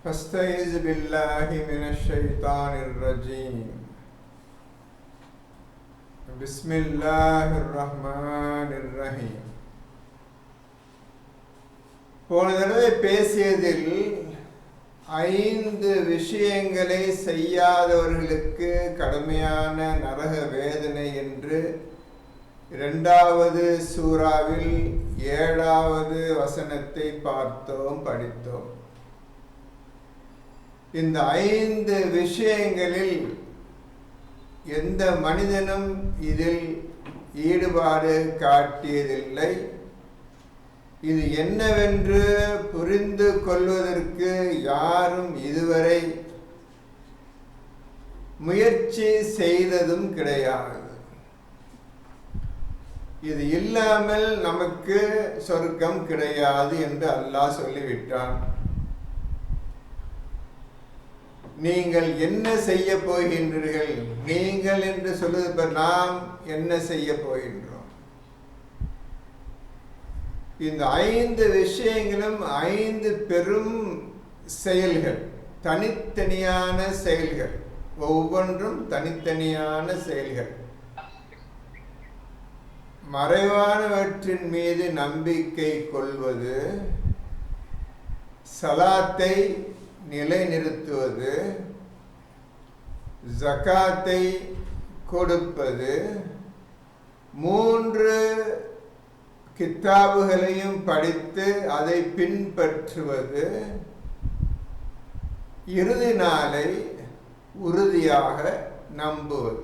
فاستعذ بالله من الشيطان الرجيم. بسم الله الرحمن الرحيم. போன தடவை பேசியதில் 5 விஷயங்களை செய்யாதவர்களுக்கு கடுமையான நரக வேதனை என்று 2வது சூறாவில் 7வது வசனத்தை படித்தோம். இந்த 5 விஷயங்களில் எந்த மனிதனும் இதில் ஈடுபாடு காட்டியதில்லை. இது என்னவென்று புரிந்து கொள்வதற்கு யாரும் இதுவரை முயற்சி செய்ததும் கிடையாது. இது இல்லாமல் நமக்கு சொர்க்கம் கிடையாது என்று அல்லாஹ் சொல்லிவிட்டான். நீங்கள் என்ன செய்ய போகின்றீர்கள்? நீங்கள் என்று சொல்வது நாம் என்ன செய்ய போகின்றோம்? இந்த 5 விஷயங்களும் 5 பெரும் செயல்கள், தனித்தனியான செயல்கள், ஒவ்வொன்றும் தனித்தனியான செயல்கள். மறைவானவற்றின் மீது நம்பிக்கை கொள்வது, சலாத்தை நிலைநிறுத்துவது, ஜகாத்தை கொடுப்பது, 3 கித்தாபுகளையும் படித்து அதை பின்பற்றுவது, இறுதி நாளை உறுதியாக நம்புவது.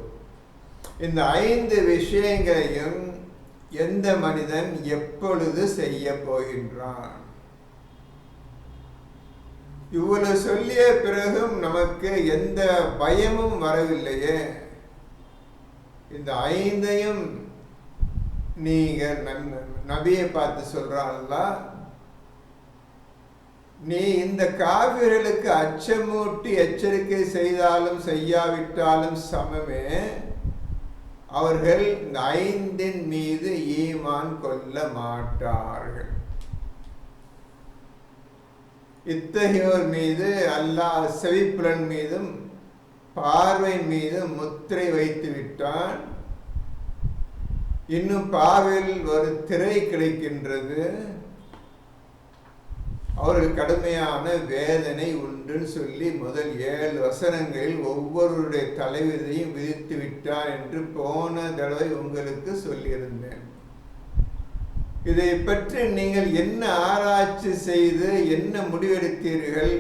இந்த 5 விஷயங்களையும் எந்த மனிதன் எப்பொழுது செய்ய போகின்றான்? இவ்வளவு சொல்லிய பிறகும் நமக்கு எந்த பயமும் வரவில்லையே. இந்த 5ஐயும் நீங்க நபியை பார்த்து சொல்றான்ல, நீ இந்த காபிர்களுக்கு அச்சமூட்டி எச்சரிக்கை செய்தாலும் செய்யாவிட்டாலும் சமமே, அவர்கள் இந்த 5இன் மீது ஈமான் கொள்ள மாட்டார்கள். இத்தகையோர் மீது அல்லாஹ் செவிப்புலன் மீதும் பார்வை மீதும் முத்திரை வைத்து விட்டான். இன்னும் பார்வையில் ஒரு திரை கிடைக்கின்றது. அவர்கள் கடுமையான வேதனை உண்டுன்னு சொல்லி முதல் 7 வசனங்களில் ஒவ்வொருடைய தலைவிதையும் விதித்து விட்டான் என்று போன தடவை உங்களுக்கு சொல்லியிருந்தேன். இதை பற்றி நீங்கள் என்ன ஆராய்ச்சி செய்து என்ன முடிவெடுத்தீர்கள்?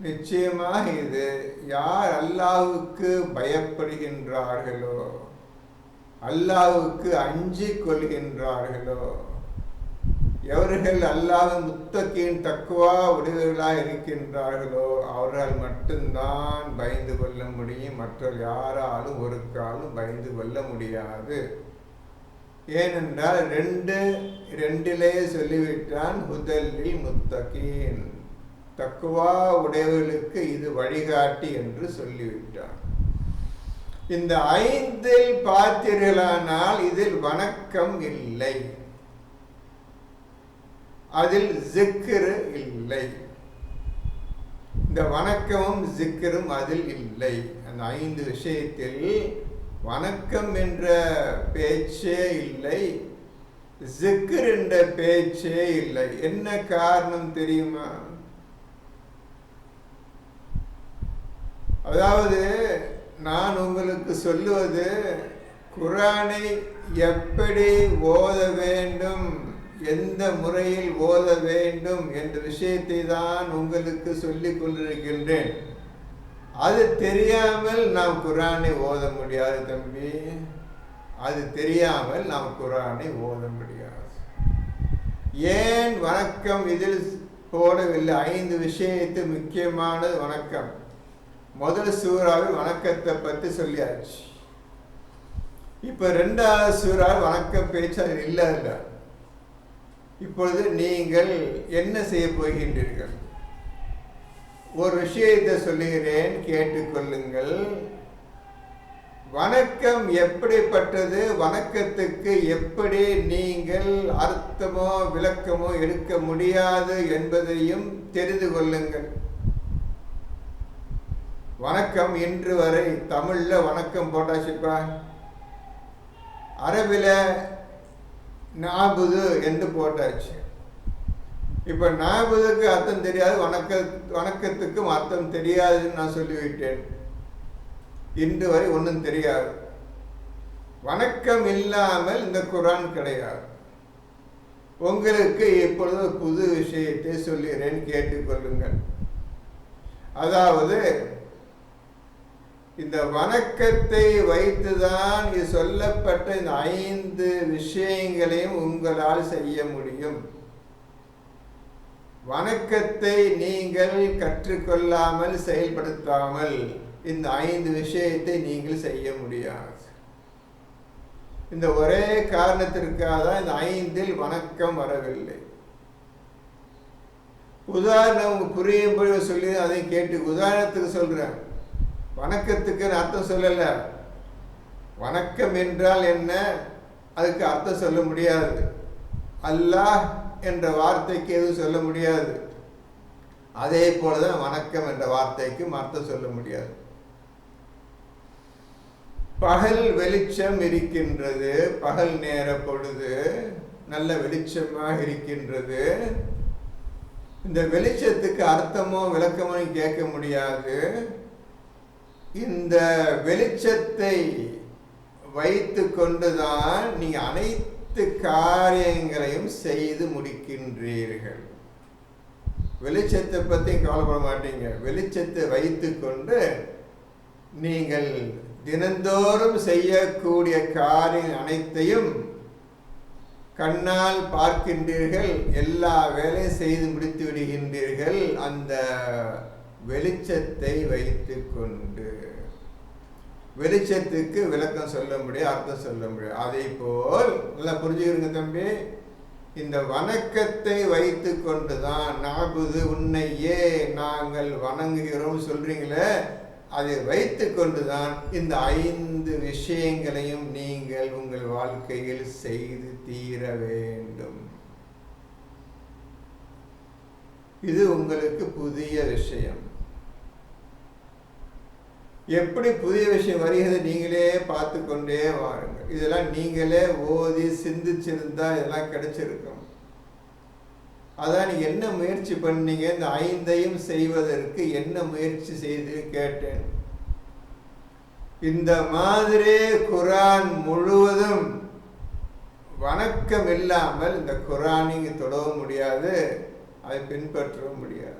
நிச்சயமாக இது யார் அல்லாஹ்வுக்கு பயப்படுகின்றார்களோ, அல்லாஹ்வுக்கு அஞ்சிக் கொள்கின்றார்களோ, எவர்கள் அல்லாஹ் முத்தகீன் தக்வா உடையவர்களாக இருக்கின்றார்களோ அவர்கள் மட்டும்தான் பயந்து கொள்ள முடியும். மற்ற யாராலும் ஒரு காலம் பயந்து கொள்ள முடியாது. ஏனென்றால் 2:2 சொல்லிவிட்டான், ஹுதல்லில் முத்தகீன், தக்வா உடையவர்களுக்கு இது வழிகாட்டி என்று சொல்லிவிட்டான். இந்த 5இல் பார்த்தீர்களானால் இதில் வணக்கம் இல்லை, அதில் ஜிக்ர் இல்லை. இந்த வணக்கமும் ஜிக்ரும் அதில் இல்லை. அந்த 5 விஷயத்தில் வணக்கம் என்ற பேச்சே இல்லை, ஜிக்ர் என்ற பேச்சே இல்லை. என்ன காரணம் தெரியுமா? அதாவது நான் உங்களுக்கு சொல்லுவது, குர்ஆனை எப்படி ஓத வேண்டும், எந்த முறையில் ஓத வேண்டும் என்ற விஷயத்தை தான் உங்களுக்கு சொல்லிக் கொண்டிருக்கின்றேன். அது தெரியாமல் நாம் குர்ஆனை ஓத முடியாது தம்பி. அது தெரியாமல் நாம் குர்ஆனை ஓத முடியாது. ஏன் வணக்கம் இதில் போடவில்லை? 5 விஷயத்து முக்கியமானது வணக்கம். முதல் சூறாவில் வணக்கத்தை பற்றி சொல்லியாச்சு. இப்போ 2வது சூறாவில் வணக்க பேச்சு அது இல்லை. இப்பொழுது நீங்கள் என்ன செய்ய போகின்றீர்கள்? ஒரு விஷயத்தை சொல்லுகிறேன், கேட்டுக்கொள்ளுங்கள். வணக்கம் எப்படிப்பட்டது, வணக்கத்துக்கு எப்படி நீங்கள் அர்த்தமோ விளக்கமோ எடுக்க முடியாது என்பதையும் தெரிந்து கொள்ளுங்கள். வணக்கம் இன்று வரை தமிழ்ல வணக்கம் போட்டாச்சுப்பா, அரபில நாபுது என்று போட்டாச்சு. இப்ப நாபுதுக்கு அர்த்தம் தெரியாது, வணக்கத்துக்கும் அர்த்தம் தெரியாதுன்னு நான் சொல்லிவிட்டேன். இன்று வரை ஒன்றும் தெரியாது. வணக்கம் இல்லாமல் இந்த குர்ஆன் கிடையாது. உங்களுக்கு இப்பொழுது புது விஷயத்தை சொல்லுகிறேன், கேட்டுக்கொள்ளுங்கள். அதாவது இந்த வணக்கத்தை வைத்துதான் இது சொல்லப்பட்ட இந்த 5 விஷயங்களையும் உங்களால் செய்ய முடியும். வணக்கத்தை நீங்கள் கற்றுக்கொள்ளாமல் செயல்படுத்தாமல் இந்த 5 விஷயத்தை நீங்கள் செய்ய முடியாது. இந்த ஒரே காரணத்திற்காக தான் இந்த 5இல் வணக்கம் வரவில்லை. உதாரணம் புரியும்படி சொல்லி அதை கேட்டு உதாரணத்துக்கு சொல்றேன். வணக்கத்துக்கு அர்த்தம் சொல்லல. வணக்கம் என்றால் என்ன, அதுக்கு அர்த்தம் சொல்ல முடியாது. அல்லாஹ் என்ற வார்த்தைக்கு எதுவும் சொல்ல முடியாது. அதே போலதான் வணக்கம் என்ற வார்த்தைக்கும் அர்த்தம் சொல்ல முடியாது. பகல் வெளிச்சம் இருக்கின்றது, பகல் நேர பொழுது நல்ல வெளிச்சமாக இருக்கின்றது. இந்த வெளிச்சத்துக்கு அர்த்தமோ விளக்கமோ கேட்க முடியாது. இந்த வெளிச்சத்தை வைத்து கொண்டுதான் நீங்க அனைத்து காரியங்களையும் செய்து முடிக்கின்றீர்கள். வெளிச்சத்தை பற்றி கவலைப்பட மாட்டீங்க. வெளிச்சத்தை வைத்து கொண்டு நீங்கள் தினந்தோறும் செய்யக்கூடிய காரியம் அனைத்தையும் கண்ணால் பார்க்கின்றீர்கள், எல்லா வேலையும் செய்து முடித்து விடுகின்றீர்கள். அந்த வெளிச்சத்தை வைத்து கொண்டு வெளிச்சத்துக்கு விளக்கம் சொல்ல முடியும், அர்த்தம் சொல்ல முடியும். அதே போல் நல்லா புரிஞ்சுக்கிறீங்க தம்பி, இந்த வணக்கத்தை வைத்து கொண்டுதான் நாபுது உன்னையே நாங்கள் வணங்குகிறோம் சொல்றீங்களே, அதை வைத்து கொண்டுதான் இந்த 5 விஷயங்களையும் நீங்கள் உங்கள் வாழ்க்கையில் செய்து தீர வேண்டும். இது உங்களுக்கு புதிய விஷயம். எப்படி புதிய விஷயம் வருகிறது நீங்களே பார்த்து கொண்டே வாருங்கள். இதெல்லாம் நீங்களே ஓதி சிந்திச்சிருந்தா இதெல்லாம் கிடைச்சிருக்கும். அதான் நீங்க என்ன முயற்சி பண்ணீங்க, இந்த 5ஐயும் செய்வதற்கு என்ன முயற்சி செய்து கேட்டேன். இந்த மாதிரி குர்ஆன் முழுவதும் வணக்கம் இல்லாமல் இந்த குர்ஆனை நீங்க தொடவும் முடியாது, அதை பின்பற்றவும் முடியாது.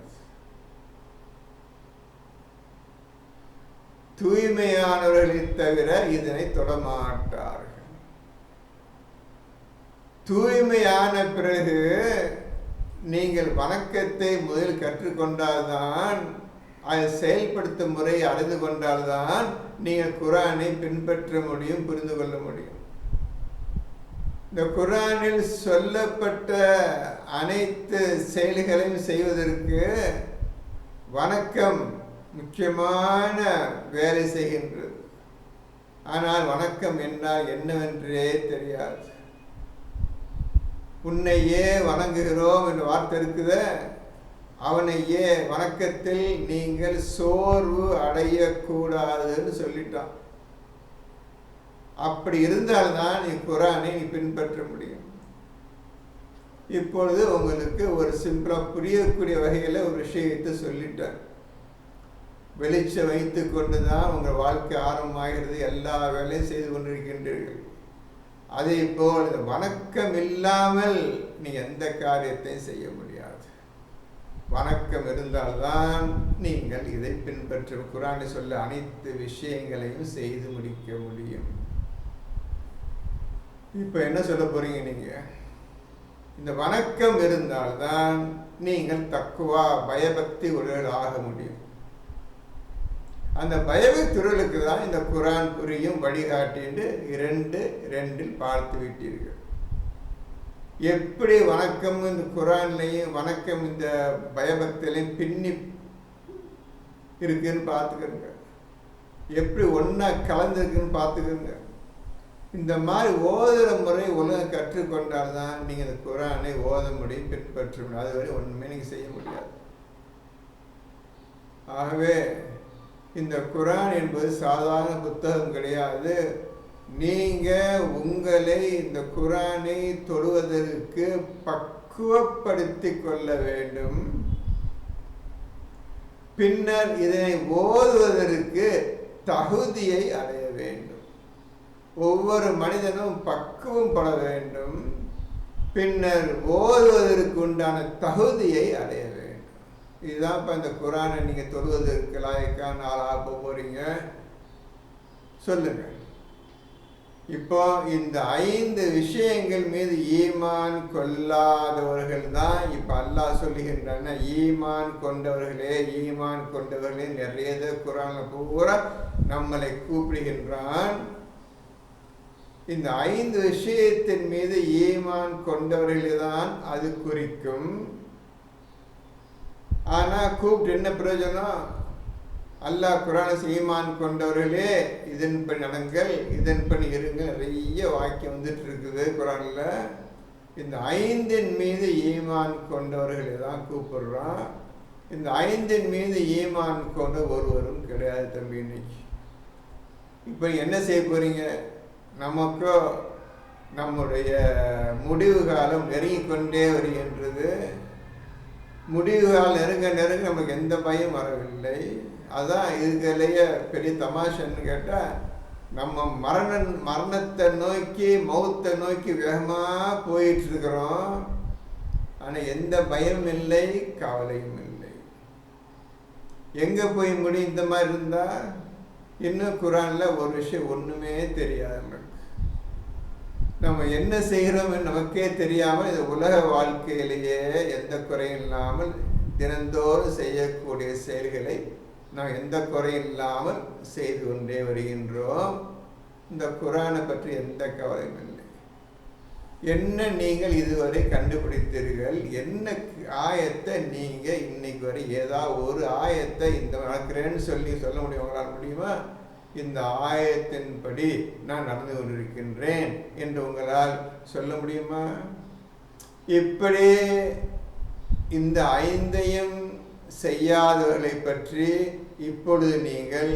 தூய்மையானவர்களை தவிர இதனை தொடமாட்டார்கள். தூய்மையான பிறகு நீங்கள் வணக்கத்தை முதல் கற்றுக்கொண்டால்தான், அதை செயல்படுத்தும் முறை அறிந்து கொண்டால்தான் நீங்கள் குர்ஆனை பின்பற்ற முடியும், புரிந்து கொள்ள முடியும். இந்த குர்ஆனில் சொல்லப்பட்ட அனைத்து செயல்களையும் செய்வதற்கு வணக்கம் முக்கியமான வேலை செய்கின்றது. ஆனால் வணக்கம் என்றால் என்னவென்றே தெரியாது. உன்னையே வணங்குகிறோம் என்ற வார்த்தை இருக்குது. அவனையே வணக்கத்தில் நீங்கள் சோர்வு அடையக்கூடாதுன்னு சொல்லிட்டான். அப்படி இருந்தால்தான் நீ குர்ஆனை நீ பின்பற்ற முடியும். இப்பொழுது உங்களுக்கு ஒரு சிம்பிளா புரியக்கூடிய வகையில் ஒரு விஷயத்தை சொல்லிட்டேன். வெளிச்சம் வைத்து கொண்டுதான் உங்கள் வாழ்க்கை ஆரம்பமாகிறது, எல்லா வேலையும் செய்து கொண்டிருக்கின்றீர்கள். அதே போல் இந்த வணக்கம் இல்லாமல் நீ எந்த காரியத்தையும் செய்ய முடியாது. வணக்கம் இருந்தால்தான் நீங்கள் இதை பின்பற்ற குர்ஆனை சொல்ல அனைத்து விஷயங்களையும் செய்து முடிக்க முடியும். இப்ப என்ன சொல்ல போறீங்க நீங்க? இந்த வணக்கம் இருந்தால்தான் நீங்கள் தக்குவா பயபக்தி உடையவர்கள் ஆக முடியும். அந்த பயபக்திகளுக்கு தான் இந்த குர்ஆன் புரியும் வழிகாட்டின்னு 2:2 பார்த்து விட்டீர்கள். எப்படி வணக்கம் இந்த குர்ஆன்லையும் வணக்கம் இந்த பயபக்திலையும் பின்னி இருக்குன்னு பார்த்துக்கிறங்க. எப்படி ஒன்றா கலந்துருக்குன்னு பார்த்துக்கோங்க. இந்த மாதிரி ஓதுகிற முறை உலகம் கற்றுக்கொண்டால்தான் நீங்கள் இந்த குரானை ஓத முடியும், பின்பற்ற முடியும். அதுவரை ஒன்றுமே நீங்கள் செய்ய முடியாது. ஆகவே இந்த குரான் என்பது சாதாரண புத்தகம் கிடையாது. நீங்கள் உங்களை இந்த குரானை தொடுவதற்கு பக்குவப்படுத்தி கொள்ள வேண்டும். பின்னர் இதனை ஓதுவதற்கு தகுதியை அடைய வேண்டும். ஒவ்வொரு மனிதனும் பக்குவம் பட வேண்டும். பின்னர் ஓதுவதற்கு உண்டான தகுதியை அடைய வேண்டும். இதுதான் இப்போ இந்த குரானை நீங்கள் தொழுவதற்கு லாயக்கான ஆளாக போகிறீங்க. சொல்லுங்கள். இப்போ இந்த 5 விஷயங்கள் மீது ஈமான் கொள்ளாதவர்கள் தான் இப்போ அல்லாஹ் சொல்லுகின்றன. ஈமான் கொண்டவர்களே, ஈமான் கொண்டவர்களே, நிறைய குரானில் பூரா நம்மளை கூப்பிடுகின்றான். இந்த 5 விஷயத்தின் மீது ஈமான் கொண்டவர்களே தான் அது குறிக்கும். ஆனால் கூப்பிட்டு என்ன பிரயோஜனம்? அல்லாஹ் குரானை ஈமான் கொண்டவர்களே இதன்படி நடங்கள், இதன்படி இருங்க, நிறைய வாக்கியம் வந்துட்டு இருக்குது குரானில். இந்த 5 மீது ஈமான் கொண்டவர்களே தான் கூப்பிடுறான். இந்த 5 மீது ஈமான் கொண்ட ஒருவரும் கிடையாது தம்பி. இன்னைக்கு இப்போ என்ன செய்ய போறீங்க? நமக்கோ நம்முடைய முடிவு காலம் நெருங்கி கொண்டே வருகின்றது. முடிவு காலம் நெருங்க நெருங்க நமக்கு எந்த பயம் வரவில்லை. அதான் இதுலேயே பெரிய தமாஷன்னு கேட்டால், நம்ம மரணத்தை நோக்கி மௌத்தை நோக்கி வேகமாக போயிட்டுருக்கிறோம். ஆனால் எந்த பயமும் இல்லை, கவலையும் இல்லை. எங்கே போய் முடியும் இந்த மாதிரி இருந்தால்? இன்னும் குரானில் ஒரு விஷயம் ஒன்றுமே தெரியாது நமக்கு. நம்ம என்ன செய்கிறோம் நமக்கே தெரியாமல் இந்த உலக வாழ்க்கையிலேயே எந்த குறையும் இல்லாமல் தினந்தோறும் செய்யக்கூடிய செயல்களை நாம் எந்த குறையும் இல்லாமல் செய்து கொண்டே வருகின்றோம். இந்த குரானை பற்றி எந்த கவலையும் இல்லை. என்ன நீங்கள் இதுவரை கண்டுபிடித்தீர்கள்? என்ன ஆயத்தை நீங்கள் இன்னைக்கு வரை ஏதாவது ஒரு ஆயத்தை இந்த நடக்கிறேன்னு சொல்ல முடியும்? உங்களால் முடியுமா? இந்த ஆயத்தின்படி நான் நடந்து கொண்டிருக்கின்றேன் என்று உங்களால் சொல்ல முடியுமா? இப்படி இந்த 5ஐயும் செய்யாதவர்களை பற்றி இப்பொழுது நீங்கள்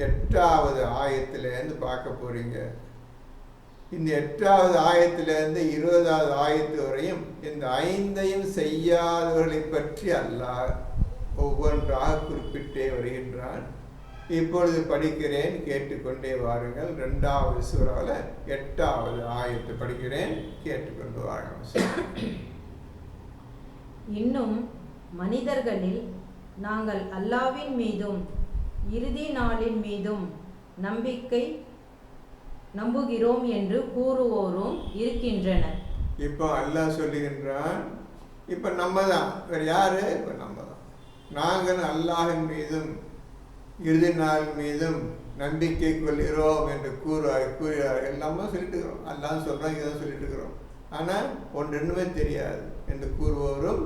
8வது ஆயத்திலிருந்து பார்க்க போறீங்க. இந்த 8வது ஆயத்திலிருந்து 20வது ஆயத்து வரையும் இந்த 5ஐயும் செய்யாதவர்களை பற்றி அல்லாஹ் ஒவ்வொன்றாக குறிப்பிட்டே வருகின்றான். இப்பொழுது படிக்கிறேன், கேட்டுக்கொண்டே வாருங்கள். 2வது சூறாவில் 8வது ஆயத்தை படிக்கிறேன், கேட்டுக்கொண்டு வாருங்கள். இன்னும் மனிதர்களில் நாங்கள் அல்லாஹ்வின் மீதும் இறுதி நாளின் மீதும் நம்புகிறோம் என்று கூறுவோரும் இருக்கின்றனர். இப்போ அல்லாஹ் சொல்லுகின்றான், இப்போ நம்ம தான், வேறு யாரு? இப்போ நம்ம தான். நாங்கள் அல்லாஹின் மீதும் இறுதி நாள் மீதும் நம்பிக்கை கொள்கிறோம் என்று கூறுகிறார்கள். எல்லாமே சொல்லிட்டு இருக்கிறோம். அல்லாஹ் சொல்கிறோம், இதான் சொல்லிட்டு இருக்கிறோம். ஆனால் ஒன்றுமே தெரியாது என்று கூறுவோரும்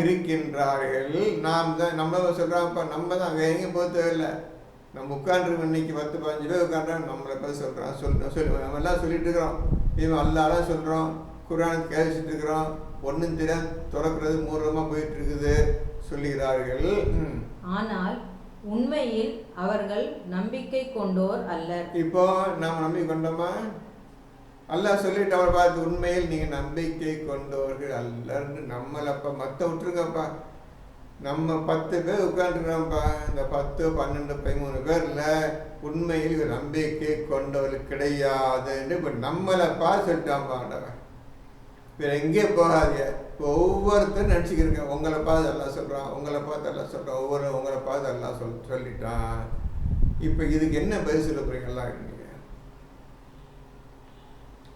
இருக்கின்றார்கள். நாம் தான், நம்ம சொல்கிறோம், நம்ம தான், வேற எங்கேயும் போக தேவையில்லை. நம்ம உட்காந்துருக்கோம். இன்னைக்கு 10-15 பேர் உட்காந்துறோம். நம்மளை பார்த்து சொல்கிறோம், நம்ம எல்லாம் சொல்லிட்டு இருக்கிறோம். இவன் அல்லாஹ் சொல்கிறோம், குரான் கேள்விச்சிட்டு இருக்கிறோம். ஒன்றும் தெரியாது, திறக்கிறது மூலமாக போயிட்டு இருக்குது சொல்லுகிறார்கள். ஆனால் உண்மையில் அவர்கள் நம்பிக்கை கொண்டோர் அல்லர். இப்போ நாம் நம்பிக்கை கொண்டோமா? அல்லாஹ் சொல்லிட்டு அவரை பார்த்து, உண்மையில் நீங்கள் நம்பிக்கை கொண்டவர்கள் அல்லன்னு. நம்மளப்பா மற்ற விட்டுருங்கப்பா. நம்ம 10 பேர் உட்காந்துருக்கிறோம்ப்பா. இந்த 10, 12, 13 பேர்ல உண்மையில் நம்பிக்கை கொண்டவர்கள் கிடையாதுன்னு இப்போ நம்மளப்பா சொல்லிட்டான்ப்பா ஆண்டவன். வேற எங்கே போகாதீங்க. ஒவ்வொருத்தரும் நினச்சிக்கிறீங்க, உங்களை பார்த்து எல்லாம் சொல்கிறான், உங்களை பார்த்து எல்லாம் சொல்கிறான், உங்களை பார்த்து எல்லாம் சொல்லிட்டான். இப்போ இதுக்கு என்ன பதில் சொல்ல போறீங்களா?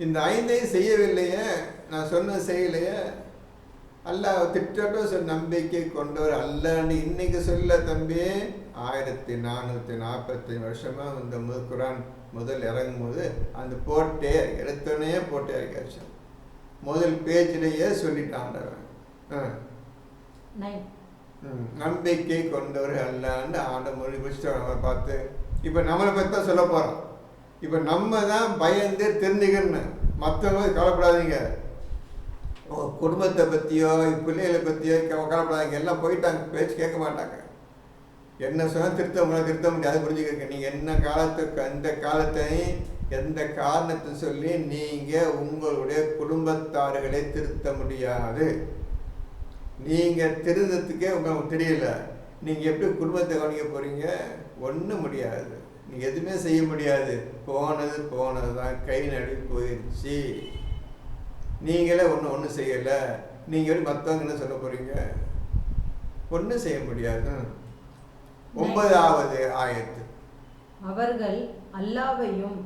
இந்த 5ஐயும் செய்யவில்லையே, நான் சொன்ன செய்யலையே. அல்லாஹ் திட்டம் நம்பிக்கை கொண்டவர் அல்லன்னு இன்னைக்கு சொல்ல தம்பி. 1445 வருஷமா இந்த குரான் முதல் இறங்கும் போது அந்த போட்டே எடுத்தோடனே போட்டே இறக்காச்சு. முதல் பேஜிலேயே சொல்லிட்டான், நம்பிக்கை கொண்டவர் அல்லன்னு ஆண்ட மொழி பிடிச்சிட்டு அவரை பார்த்து இப்போ நம்மளை பற்றி தான் சொல்ல போகிறோம். இப்போ நம்ம தான் பயந்து தெரிஞ்சுக்கணும். மற்றவங்க கவலைப்படாதீங்க, குடும்பத்தை பற்றியோ பிள்ளைகளை பற்றியோ கவலைப்படாதீங்க. எல்லாம் போயிட்டாங்க, பேச்சு கேட்க மாட்டாங்க. என்ன சொன்னால் திருத்த முடியாது, புரிஞ்சுக்க. நீங்கள் என்ன காலத்துக்கு எந்த காலத்தையும் எந்த காரணத்தை சொல்லி நீங்கள் உங்களுடைய குடும்பத்தார்களை திருத்த முடியாது. நீங்கள் திருந்தத்துக்கே உங்களுக்கு தெரியல, நீங்கள் எப்படி குடும்பத்தை கவனிக்க போகிறீங்க? ஒன்றும் முடியாது, நீங்கள் எதுவுமே செய்ய முடியாது. போனது தான், கை நடி போயிடுச்சு. நீங்களே ஒன்றும் செய்யலை. நீங்கள் எப்படி மற்றவங்க என்ன சொல்ல போகிறீங்க? ஒன்றும் செய்ய முடியாது. 9வது ஆயத்து. அவர்கள் அல்லாஹ்வையும்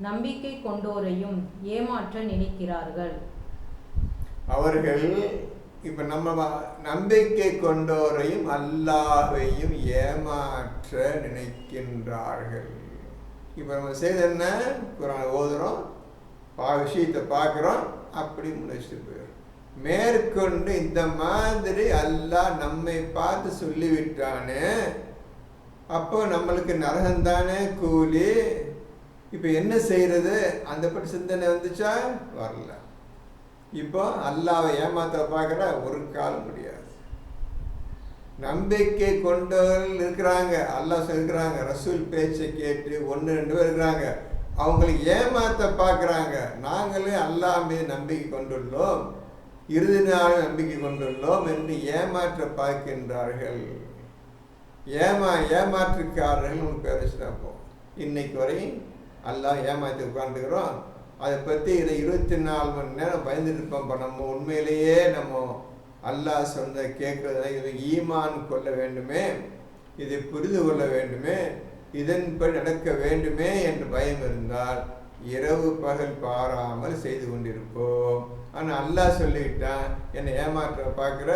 நம்பிக்கை கொண்டோரையும் ஏமாற்ற நினைக்கிறார்கள். அவர்கள் இப்ப நம்ம நம்பிக்கை கொண்டோரையும் அல்லாஹ்வையும் ஏமாற்ற நினைக்கின்றார்கள். இப்ப நம்ம செய்த என்ன? குர்ஆன் ஓதுறோம், விஷயத்தை பார்க்குறோம், அப்படி முடிச்சுட்டு போயிடும். மேற்கொண்டு இந்த மாதிரி அல்லாஹ் நம்மை பார்த்து சொல்லிவிட்டானே, அப்போ நம்மளுக்கு நரகந்தானே கூலி. இப்போ என்ன செய்யறது? அந்த பற்றி சிந்தனை வந்துச்சா? வரல. இப்போ அல்லாஹ்வை ஏமாத்த பார்க்குற ஒரு காலம் முடியாது. நம்பிக்கை கொண்டவர்கள் இருக்கிறாங்க, அல்லாஹ் இருக்கிறாங்க, ரசூல் பேச்சை கேட்டு 1-2 பேர் இருக்கிறாங்க, அவங்களை ஏமாத்த பார்க்குறாங்க. நாங்களே அல்லாஹ் மீது நம்பிக்கை கொண்டுள்ளோம், இறுதி நாள் நம்பிக்கை கொண்டுள்ளோம் என்று ஏமாற்ற பார்க்கின்றார்கள். ஏமாற்றுக்காரர்கள் நமக்கு பேர் வச்சுட்டா போகும். இன்னைக்கு வரையும் அல்லாஹ் ஏமாற்றி உட்காந்துக்கிறோம். அதை பற்றி இதை 24 மணி நேரம் பயந்துட்டு இருப்போம். நம்ம உண்மையிலேயே நம்ம அல்லாஹ் சொன்ன கேட்குறத இது ஈமான் கொள்ள வேண்டுமே, இதை புரிந்து கொள்ள வேண்டுமே, இதன்படி நடக்க வேண்டுமே என்று பயம் இருந்தால் இரவு பகல் பாராமல் செய்து கொண்டிருப்போம். ஆனால் அல்லாஹ் சொல்லிக்கிட்டான், என்னை ஏமாற்ற பார்க்குற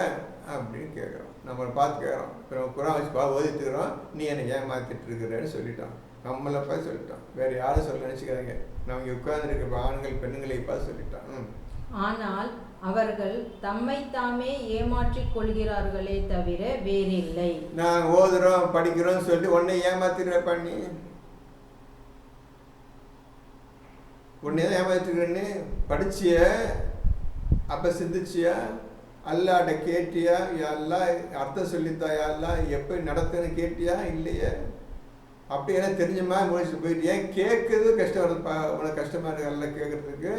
அப்படின்னு கேட்குறோம். நம்மளை பார்த்து கேட்குறோம். இப்போ நம்ம குர்ஆன் வச்சு ஓதிட்டுக்கிறோம், நீ என்னை ஏமாற்றிட்டு இருக்கிறேன்னு சொல்லிட்டான். நம்மளை பார்த்து சொல்லிட்டான், வேறு யாரும் சொல்ல நினச்சிக்கிறாங்க. நம்ம இங்கே உட்கார்ந்துருக்க ஆண்கள் பெண்களை பார்த்து சொல்லிட்டான். ஆனால் அவர்கள் தம்மை தாமே ஏமாற்றிக் கொள்கிறார்களே தவிர வேறில்லை. நான் ஓதுறோம் படிக்கிறோம் சொல்லி உன்னை ஏமாத்திர பண்ணி உன்னை தான் ஏமாத்திருக்கேன்னு படிச்சிய, அப்போ சிந்திச்சியா? அல்லாட்ட கேட்டியா? யாரெல்லாம் அர்த்தம் சொல்லித்தா? யாரெல்லாம் எப்படி நடத்துன்னு கேட்டியா? இல்லையே. அப்படி எல்லாம் தெரிஞ்ச மாதிரி முடிச்சுட்டு போயிட்டு ஏன் கேட்குறது கஷ்டம் வருதுப்பா? உனக்கு கஷ்டமாக இருக்கு எல்லாம் கேட்குறதுக்கு.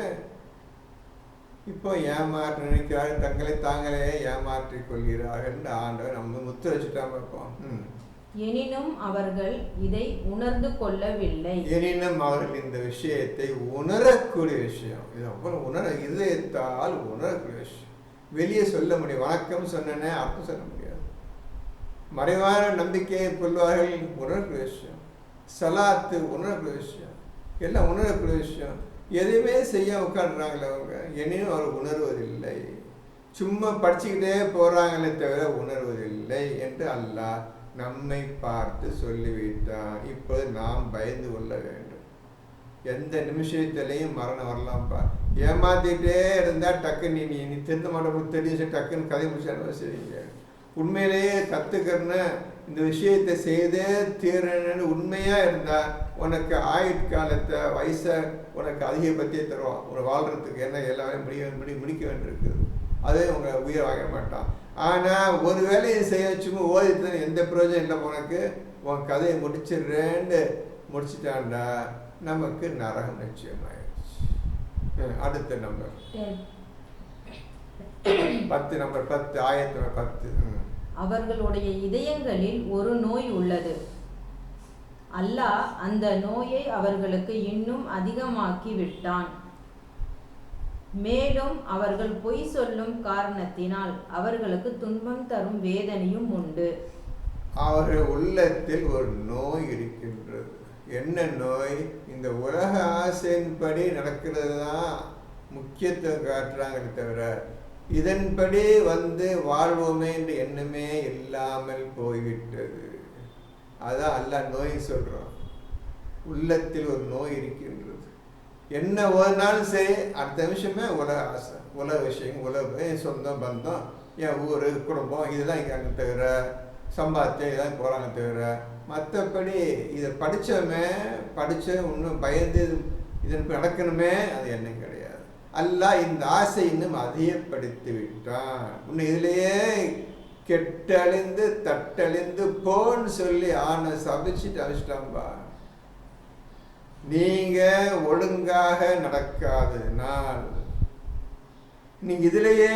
இப்போ ஏமாற்ற நினைக்கிறார்கள், தங்களை தாங்களே ஏமாற்றிக் கொள்கிறார்கள். ஆண்டவர் நம்ம முத்து வச்சுட்டாம இருப்போம். எனினும் அவர்கள் இதை உணர்ந்து கொள்ளவில்லை. எனினும் அவர்கள் இந்த விஷயத்தை உணரக்கூடிய விஷயம், இது அவ்வளவு இதயத்தால் உணரக்கூடிய விஷயம். வெளியே சொல்ல முடியும், வணக்கம் சொன்னேன்னு அர்த்தம் சொல்ல முடியாது. மறைவான நம்பிக்கையை கொள்வார்கள், உணரக்கூடிய விஷயம். சலாத்து உணரக்கூடிய விஷயம், எல்லாம் உணரக்கூடிய விஷயம். எதுவுமே செய்ய உட்காடுறாங்களே அவங்க, எனினும் அவர் உணர்வதில்லை. சும்மா படிச்சுக்கிட்டே போகிறாங்களே தவிர உணர்வதில்லை என்று அல்லாஹ் நம்மை பார்த்து சொல்லிவிட்டான். இப்போது நாம் பயந்து கொள்ள வேண்டும். எந்த நிமிஷத்துலையும் மரணம் வரலாம்ப்பா. ஏமாத்திட்டே இருந்தால் டக்கு நீ திருந்த மாட்டோம் தெரிஞ்சு டக்குன்னு கதை முடிச்சாலும் சரிங்க. உண்மையிலேயே கற்றுக்கிறன்னு இந்த விஷயத்தை செய்தே தீரணுன்னு உண்மையாக இருந்தால் உனக்கு ஆயுட்காலத்தை வயசை உனக்கு அதிகபட்சியே தருவான். உன்னை வாழ்கிறதுக்கு என்ன எல்லாமே முடிக்க வேண்டியிருக்குது. அதே உங்களை உயிரை வாங்க மாட்டான். ஆனால் ஒரு வேலையை செய்ய சும்மா ஓதிட்டு எந்த பிரயோஜனம் இல்லை. உனக்கு உன் கதையை முடிச்சிடுறேன்னு முடிச்சிட்டான்டா நமக்கு நரகம் நிச்சயமாயிடுச்சு. அடுத்த நம்பர் 10, நம்பர் 10, ஆயத்து 10. அவர்களுடைய இதயங்களில் ஒரு நோய் உள்ளது, அல்லாஹ் அந்த நோயை அவர்களுக்கு இன்னும் அதிகமாக்கி விட்டான். மேலும் அவர்கள் பொய் சொல்லும் காரணத்தினால் அவர்களுக்கு துன்பம் தரும் வேதனையும் உண்டு. அவர்கள் உள்ளத்தில் ஒரு நோய் இருக்கின்றது. என்ன நோய்? இந்த உலக ஆசையின்படி நடக்கிறது தான் முக்கியத்துவம் காட்டுறாங்களே தவிர இதன்படி வாழ்வோமே என்ற எண்ணமே இல்லாமல் போய்விட்டது. அதான் அல்லாஹ் நோய் சொல்றான். உள்ளத்தில் ஒரு நோய் இருக்கின்றது. என்ன ஒரு நாள் சரி, அடுத்த நிமிஷமே உலக ஆசை, உலக விஷயம், என் சொந்தம் பந்தம், என் ஊர் குடும்பம், இதெல்லாம் இங்கே தவிர சம்பாத்தியம் இதெல்லாம் போகிறாங்க தவிர மற்றபடி இதை படித்த இன்னும் பயந்து இதற்கு நடக்கணுமே, அது என்ன கிடையாது. அல்லாஹ் இந்த ஆசை இன்னும் அதிகப்படுத்தி விட்டான். உன்னை இதிலேயே கெட்டழிந்து தட்டழிந்து போன்னு சொல்லி ஆனை சபிச்சுட்டு அழிச்சிட்டான்பா. நீங்க ஒழுங்காக நடக்காதனால் நீங்க இதுலேயே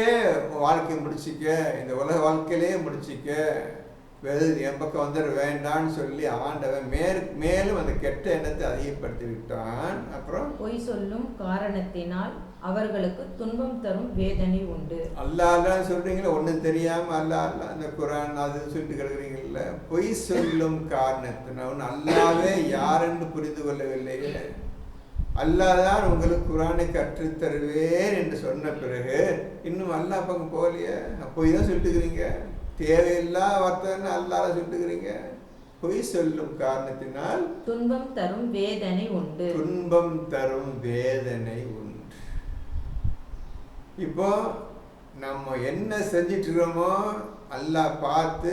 வாழ்க்கை முடிச்சிக்க, இந்த உலக வாழ்க்கையிலேயே முடிச்சிக்க, வெறு என் பக்கம் வந்துட வேண்டான்னு சொல்லி ஆண்டவன் மேலும் அந்த கெட்ட எண்ணத்தை அதிகப்படுத்தி விட்டான். அப்புறம் பொய் சொல்லும் காரணத்தினால் அவர்களுக்கு துன்பம் தரும் வேதனை உண்டு. அல்லாஹ் சொல்றீங்களா, ஒன்றும் தெரியாம அல்லாஹ் அந்த குரான் அது சொல்லிட்டு கிடக்குறீங்கல்ல. பொய் சொல்லும் காரணத்தினால் அல்லாவே யாரென்று புரிந்து கொள்ளவில்லையே. அல்லாஹ் தான் உங்களுக்கு குரானை கற்றுத் தருவேன் என்று சொன்ன பிறகு இன்னும் அல்லாஹ் பக்கம் போகலையே. பொய் தான் சொல்லிட்டுக்கிறீங்க, தேவையில்லா வார்த்தைன்னு அல்லாஹ் சொல்லிட்டுக்கிறீங்க. பொய் சொல்லும் காரணத்தினால் துன்பம் தரும் வேதனை உண்டு. துன்பம் தரும் வேதனை உண்டு. இப்போ நம்ம என்ன செஞ்சிட்டு இருக்கோமோ அல்லாஹ் பார்த்து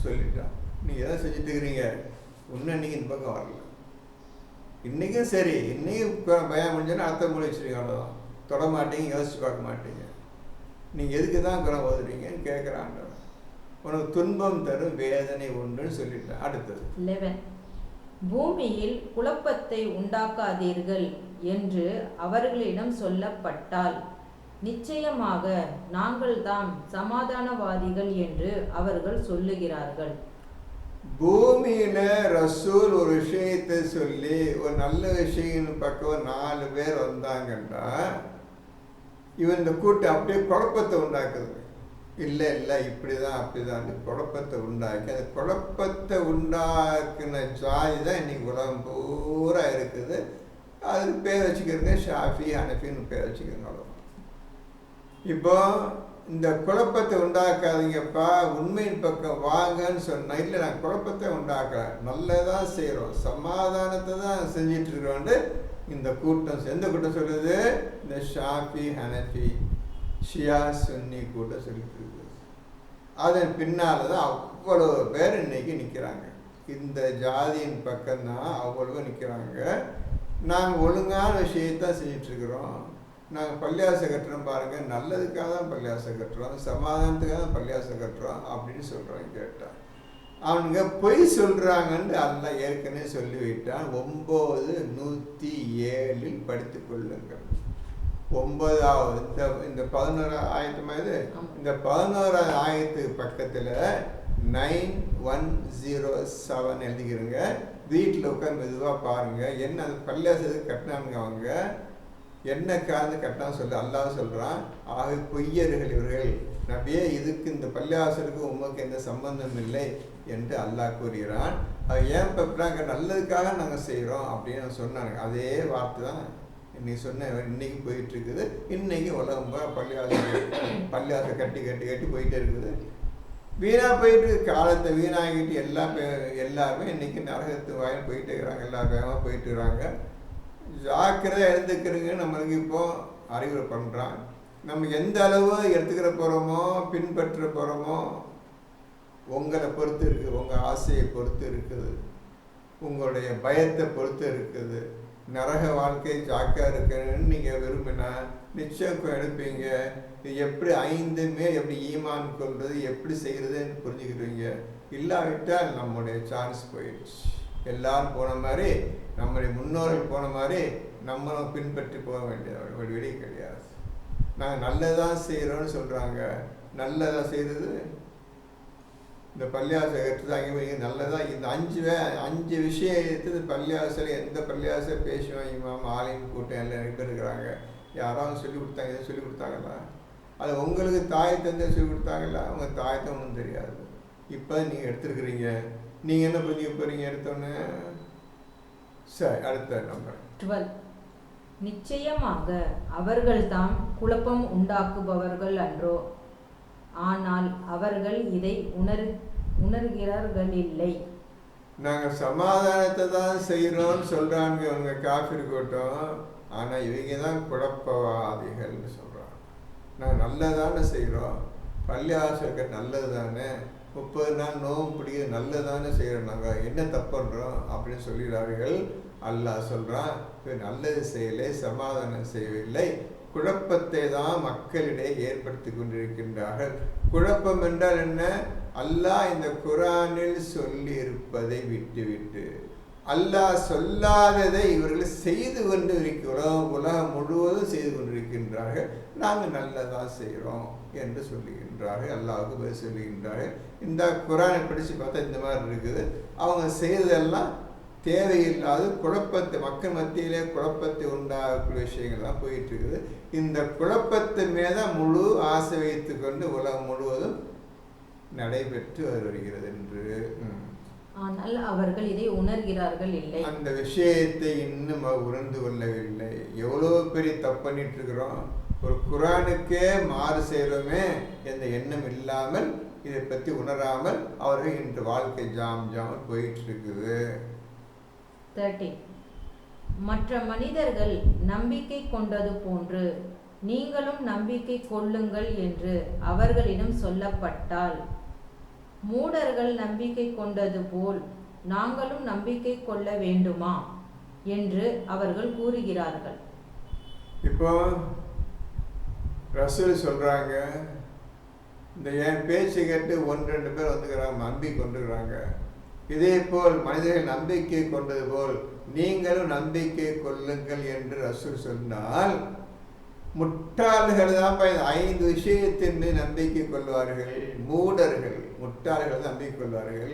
சொல்லிட்டான். நீங்க எதை செஞ்சுட்டு இருக்கிறீங்க, இன்னும் இன்னைக்கு இந்த பக்கம் வரல. இன்னைக்கும் சரி, இன்னைக்கும் பயம் முடிஞ்சோன்னா அடுத்த மூளை வச்சுருக்கீங்க, அவ்வளோதான். தொட மாட்டீங்க, யோசிச்சு பார்க்க மாட்டீங்க. நீங்கள் எதுக்கு தான் குணம் ஓதுறீங்கன்னு கேட்குறாங்க. உனக்கு துன்பம் தரும் வேதனை உண்டுன்னு சொல்லிட்டேன். அடுத்தது 11. பூமியில் குழப்பத்தை உண்டாக்காதீர்கள் என்று அவர்களிடம் சொல்லப்பட்டால் நிச்சயமாக நாங்கள் தான் சமாதானவாதிகள் என்று அவர்கள் சொல்லுகிறார்கள். பூமியில ரசூல் ஒரு விஷயத்தை சொல்லி ஒரு நல்ல விஷயம் பக்கம் 4 பேர் வந்தாங்கன்னா இவன் இந்த கூட்டம் அப்படியே குழப்பத்தை உண்டாக்குது. இல்லை இல்லை இப்படிதான் அப்படிதான் குழப்பத்தை உண்டாக்கி, அந்த குழப்பத்தை உண்டாக்குன ஜாதி தான் இன்னைக்கு உலகம் பூரா இருக்குது. அதுக்கு பேர் வச்சுக்கிறது ஷாஃபி ஹனஃபின்னு பேர் வச்சுக்கிறோம். அவ்வளோ. இப்போ இந்த குழப்பத்தை உண்டாக்காதீங்கப்பா, உண்மையின் பக்கம் வாங்கன்னு சொன்னா, இல்லை நான் குழப்பத்தை உண்டாக்குறேன், நல்லதான் செய்கிறோம், சமாதானத்தை தான் செஞ்சிட்டு இருக்கிறோன்ட்டு இந்த கூட்டம் எந்த கூட்டம் சொல்லுது? இந்த ஷாஃபி ஹனஃபி ஷியா சுன்னி கூட்டம் சொல்லிட்டு இருக்குது. அதன் பின்னால் தான் அவ்வளோ பேர் இன்னைக்கு நிற்கிறாங்க. இந்த ஜாதியின் பக்கம்தான் அவ்வளோ நிற்கிறாங்க. நாங்கள் ஒழுங்கான விஷயத்தான் செஞ்சிட்ருக்குறோம். நாங்கள் பள்ளியாசை கட்டுறோம் பாருங்கள், நல்லதுக்காக தான் பள்ளியாசை கட்டுறோம், சமாதானத்துக்காக தான் பள்ளியாசை கட்டுறோம் அப்படின்னு சொல்கிறோம். கேட்டான் அவனுங்க பொய் சொல்கிறாங்கன்னு அல்லாஹ் ஏற்கனவே சொல்லி வைட்டான். 9:107 படித்து கொள்ளுங்கள். 9வது இந்த 11 ஆயத்து இது, இந்த 11 ஆயத்து பக்கத்தில் 9107 எழுதிக்கிறங்க. வீட்டில் உட்காந்து மெதுவாக பாருங்கள். என்ன அது பள்ளியாசத்துக்கு கட்டினானுங்க, அவங்க என்ன காரணம் கட்டினான்னு சொல்லி அல்லாஹ் சொல்கிறான். ஆக பொய்யர்கள் இவர்கள், நபியே இதுக்கு இந்த பள்ளியாசலுக்கு உமக்கு எந்த சம்பந்தம் இல்லை என்று அல்லாஹ் கூறுகிறான். அது ஏன் பண்றாங்க? நல்லதுக்காக நாங்கள் செய்கிறோம் அப்படின்னு சொன்னாங்க. அதே வார்த்தை தான் இன்னைக்கு சொன்ன இன்னைக்கு போயிட்டு இருக்குது. இன்னைக்கு உலகம் பள்ளியாசை கட்டி கட்டி கட்டி போயிட்டே இருக்குது. வீணா போயிட்டு காலத்தை வீணாகிட்டு எல்லாருமே இன்னைக்கு நரகத்து வாயில் போயிட்டு இருக்கிறாங்க. எல்லா வேகமாக போயிட்டு இருக்கிறாங்க. ஜாக்கிரதையாக எழுந்துக்கிறீங்க. நம்மளுக்கு இப்போ அறிவுரை பண்ணுறான். நம்ம எந்த அளவு எடுத்துக்கிற போகிறோமோ பின்பற்ற போகிறோமோ உங்களை பொறுத்து இருக்குது, உங்கள் ஆசையை பொறுத்து இருக்குது, உங்களுடைய பயத்தை பொறுத்து இருக்குது. நரக வாழ்க்கை ஜாக்கிரதையாக இருக்கணும்னு நீங்கள் விரும்பினா நிச்சயம் எடுப்பீங்க. இது எப்படி 5மே எப்படி ஈமான் கொள்வது எப்படி செய்கிறதுன்னு புரிஞ்சுக்கிடுவீங்க. இல்லாவிட்டால் நம்முடைய சான்ஸ் போயிடுச்சு. எல்லாரும் போன மாதிரி, நம்முடைய முன்னோர்கள் போன மாதிரி நம்மளும் பின்பற்றி போக வேண்டிய வெளியே கிடையாது. நாங்கள் நல்லதான் செய்கிறோன்னு சொல்கிறாங்க. நல்லதாக செய்கிறது இந்த பள்ளியாசை கட்டுறது அங்கே நல்லதாக. இந்த 5 விஷயத்து பள்ளியாசல் எந்த பள்ளியாசல் பேசுவாங்க ஆலயம் கூட்டம் எல்லாம் நிறைய பேர் இருக்கிறாங்க. யாராவது சொல்லிக் கொடுத்தாங்க, எதாவது சொல்லிக் கொடுத்தாங்களா? அது உங்களுக்கு தாய் தந்தை சொல்லிக் கொடுத்தாங்களா? அவங்க தாய் தான் ஒன்றும் தெரியாது. இப்போ நீங்கள் எடுத்துருக்குறீங்க, நீங்கள் என்ன புரிஞ்சுக்க போகிறீங்க எடுத்தோன்னே? சரி, அடுத்த நம்பர் 12. நிச்சயமாக அவர்கள்தாம் குழப்பம் உண்டாக்குபவர்கள் அன்றோ, ஆனால் அவர்கள் இதை உணர்கிறார்களில்லை. நாங்கள் சமாதானத்தை தான் செய்கிறோம்னு சொல்கிறாங்க அவங்க காஃபிர் கூட்டம். ஆனால் இவங்க தான் குழப்பவாதிகள்னு சொல்கிறாங்க. நாங்கள் நல்லதானே செய்கிறோம், பள்ளிவாசலுக்கு நல்லது தானே, 30 நாள் நோம்பு பிடிக்கிறது நல்லது தானே செய்கிறோம், நாங்கள் என்ன தப்பு பண்ணுறோம் அப்படின்னு சொல்கிறார்கள். அல்லாஹ் சொல்கிறான், நல்லது செய்யலை, சமாதானம் செய்யவில்லை, குழப்பத்தை தான் மக்களிடையே ஏற்படுத்தி கொண்டிருக்கின்றார்கள். குழப்பம் என்றால் என்ன? அல்லாஹ் இந்த குர்ஆனில் சொல்லி இருப்பதை விட்டுவிட்டு அல்லாஹ் சொல்லாததை இவர்கள் செய்து கொண்டு இருக்கிறோம், உலகம் முழுவதும் செய்து கொண்டிருக்கின்றார்கள், நாங்கள் நல்லதான் செய்கிறோம் என்று சொல்லுகின்றார்கள். அல்லாஹ்வுக்கு பதில் சொல்லுகின்றார்கள். இந்த குர்ஆனை படித்து பார்த்தா இந்த மாதிரி இருக்குது. அவங்க செய்ததெல்லாம் தேவையில்லாத குழப்பத்தை, மக்கள் மத்தியிலே குழப்பத்தை உண்டாகக்கூடிய விஷயங்கள் தான் போயிட்டு இருக்குது. இந்த குழப்பத்தை மேலே முழு ஆசை வைத்து கொண்டு உலகம் முழுவதும் நடைபெற்று வருகிறது என்று. ஆனால் அவர்கள் இதை உணர்கிறார்கள் இல்லை, அந்த விஷயத்தை இன்னும் உணர்ந்து கொள்ளவில்லை. எவ்வளோ பெரிய தப்பு பண்ணிட்டு இருக்கிறோம், ஒரு குர்ஆனுக்கே மாறு செய்கிறோமே என்ற எண்ணம் இல்லாமல், இதை பற்றி உணராமல் அவர்கள் இன்று வாழ்க்கை ஜாம் போயிட்டு இருக்குது. 30. மற்ற மனிதர்கள் நம்பிக்கை கொண்டது போன்று நீங்களும் நம்பிக்கை கொள்ளுங்கள் என்று அவர்களிடம் சொல்லப்பட்டால், மூடர்கள் நம்பிக்கை கொண்டது போல் நாங்களும் நம்பிக்கை கொள்ள வேண்டுமா என்று அவர்கள் கூறுகிறார்கள். இப்போ ரசூல் சொல்றாங்க, இந்த என் பேச்சு கேட்டு 1-2 பேர் வந்துக்கிறாங்க, நம்பிக்கை கொண்டுக்கிறாங்க. இதே போல் மனிதர்கள் நம்பிக்கை கொண்டது போல் நீங்களும் நம்பிக்கை கொள்ளுங்கள் என்று ரசூல் சொன்னால், முட்டாள்கள் தான் 5 விஷயத்தின் மீது நம்பிக்கை கொள்வார்கள். மூடர்கள், முட்டாள்கள் நம்பிக்கை கொள்வார்கள்.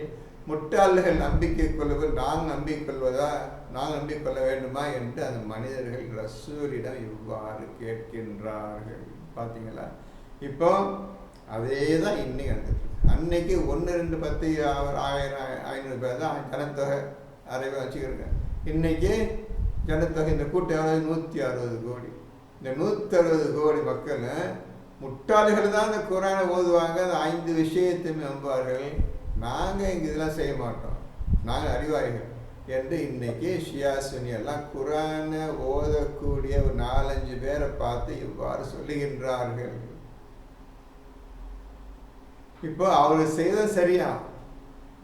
முட்டாள்கள் நம்பிக்கை கொள்வது, நாங்கள் நம்பிக்கை கொள்வதா, நாங்கள் நம்பிக்கை கொள்ள வேண்டுமா என்று அந்த மனிதர்கள் ரசூலிடம் இவ்வாறு கேட்கின்றார்கள். பார்த்தீங்களா? இப்போ அதே தான் இன்னைக்கு நடந்துட்டு. அன்னைக்கு 1, 2, 10, 1000, 500 பேர் தான் ஜனத்தொகை அரைவை வச்சுக்கிறேங்க. இன்னைக்கு ஜனத்தொகை இந்த கூட்டம் 160 கோடி. இந்த 160 கோடி மக்கள் முட்டாள்கள் தான் இந்த குர்ஆனை ஓதுவாங்க, அந்த 5 விஷயத்தையும் நம்புவார்கள். நாங்கள் இங்கே இதெல்லாம் செய்ய மாட்டோம், நாங்கள் அறிவாளிகள் என்று இன்னைக்கு ஷியா சுன்னி எல்லாம் குர்ஆனை ஓதக்கூடிய ஒரு 4-5 பேரை பார்த்து இவ்வாறு சொல்லுகின்றார்கள். இப்போ அவர்கள் செய்த சரியா,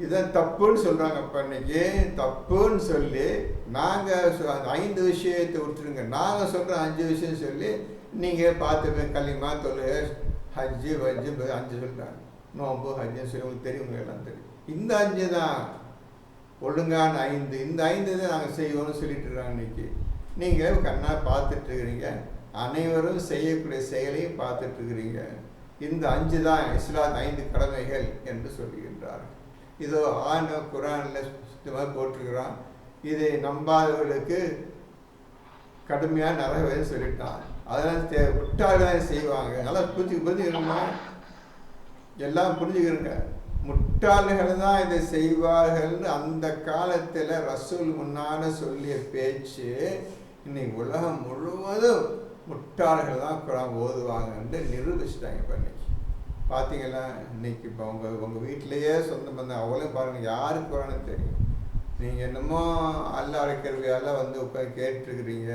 இதான் தப்புன்னு சொல்கிறாங்க. அப்போ இன்னைக்கு தப்புன்னு சொல்லி நாங்கள் அந்த 5 விஷயத்தை விட்டுருங்க, நாங்கள் சொல்கிற 5 விஷயம் சொல்லி நீங்கள் பார்த்து களிமா, தொழுகை, ஹஜ்ஜு, வஜ்ஜு 5 சொல்கிறாங்க. நோம்பு, ஹஜ்ஜுன்னு சொல்லி உங்களுக்கு தெரியும், எல்லாம் தெரியும். இந்த 5 தான் ஒழுங்கான 5, இந்த 5 தான் நாங்கள் செய்வோம்னு சொல்லிட்டு இருக்காங்க. இன்னைக்கு நீங்கள் கண்ணாக பார்த்துட்டு இருக்கிறீங்க, அனைவரும் செய்யக்கூடிய செயலையும் பார்த்துட்டு இருக்கிறீங்க. இந்த 5 தான் இஸ்லாம் 5 கடமைகள் என்று சொல்லுகின்றார்கள். இதோ ஆண்டவன் குர்ஆனில் சுத்தமாக போட்டிருக்கிறான். இதை நம்பாதவர்களுக்கு கடுமையாக நரகவேன்னு சொல்லிட்டான். அதெல்லாம் முட்டாள்தான் செய்வாங்க. நல்லா புரிஞ்சுக்கணுமா? எல்லாம் புரிஞ்சுக்கிறங்க. முட்டாள்கள் தான் இதை செய்வார்கள்னு அந்த காலத்தில் ரசூல் முன்னால சொல்லிய பேச்சு இன்னைக்கு உலகம் முழுவதும் முட்டாள்கள் தான் குர்ஆன் ஓதுவாங்கன்னு நிரூபிச்சிட்டாங்க. இப்போ இன்னைக்கு பார்த்தீங்களா? இன்னைக்கு இப்போ உங்கள் வீட்டிலையே சொந்த பந்தம் அவங்களும் பாருங்கள், யாருக்கு குர்ஆன் தெரியும்? நீங்கள் என்னமோ அல்லாஹ் அழைக்கிறவையால் வந்து உட்காந்து கேட்டுருக்குறீங்க.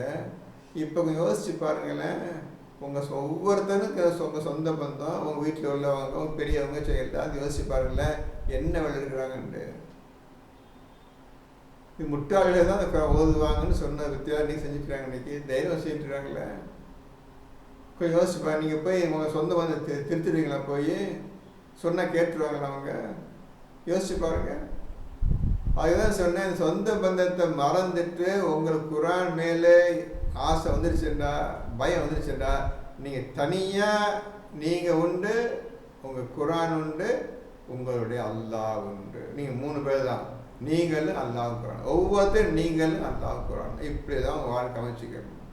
இப்போ கொஞ்சம் யோசிச்சு பாருங்களேன், உங்கள் ஒவ்வொருத்தரும் உங்கள் சொந்த பந்தம், உங்கள் வீட்டில் உள்ளவங்க, உங்கள் பெரியவங்க செய்யலாம், யோசிச்சு பாருங்களேன் என்ன விளையாடுறாங்கன்ட்டு. இது முட்டாள்கள் தான் ஓதுவாங்கன்னு சொன்ன வித்தியா நீ செஞ்சுக்கிறாங்க. இன்னைக்கு தைரியம் செஞ்சுக்கிறாங்களே. கொஞ்சம் யோசிச்சுப்பா. நீங்கள் போய் உங்கள் சொந்த பந்தத்தை திருத்துறீங்களா? போய் சொன்னால் கேட்டுருவாங்களா அவங்க? யோசிச்சு பாருங்க. அதுதான் சொன்னேன், சொந்த பந்தத்தை மறந்துட்டு உங்களுக்கு குர்ஆன் மேலே ஆசை வந்துருச்சுண்டா, பயம் வந்துருச்சுண்டா, நீங்கள் தனியாக நீங்கள் உண்டு, உங்கள் குர்ஆன் உண்டு, உங்களுடைய அல்லாஹ் உண்டு. நீங்கள் 3 பேர் தான், நீங்களும் அல்லாஹ் குர்ஆன். ஒவ்வொருத்தரும் நீங்களும் அல்லாஹ் குர்ஆன். இப்படி தான் உங்கள் வாழ்க்கை அமைச்சிக்கணும்.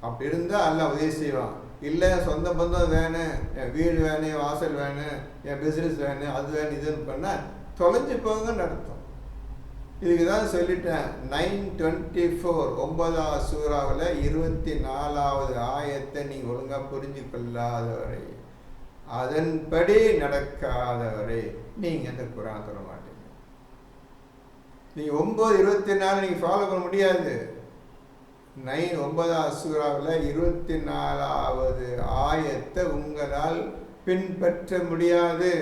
அப்படி இருந்தால் அல்லாஹ் உதவி செய்வான். இல்லை சொந்த பந்தம் வேணும், என் வீடு வேணும், என் வாசல் வேணும், என் பிஸ்னஸ் வேணும், அது வேணும், இதுன்னு பண்ணால் தொலைஞ்சு போங்கன்னு அர்த்தம். இதுக்கு தான் சொல்லிட்டேன். 9:24 9வது சூறாவில் 24வது ஆயத்தை நீங்கள் ஒழுங்காக புரிஞ்சு கொள்ளாதவரை, அதன்படி நடக்காதவரை நீங்கள் இந்த குர்ஆன் தொட மாட்டீங்க. நீங்கள் 9:24 நீங்கள் ஃபாலோ பண்ண முடியாது. 9வது சூறாவில் 24வது ஆயத்தை உங்களால் பின்பற்ற முடியாது.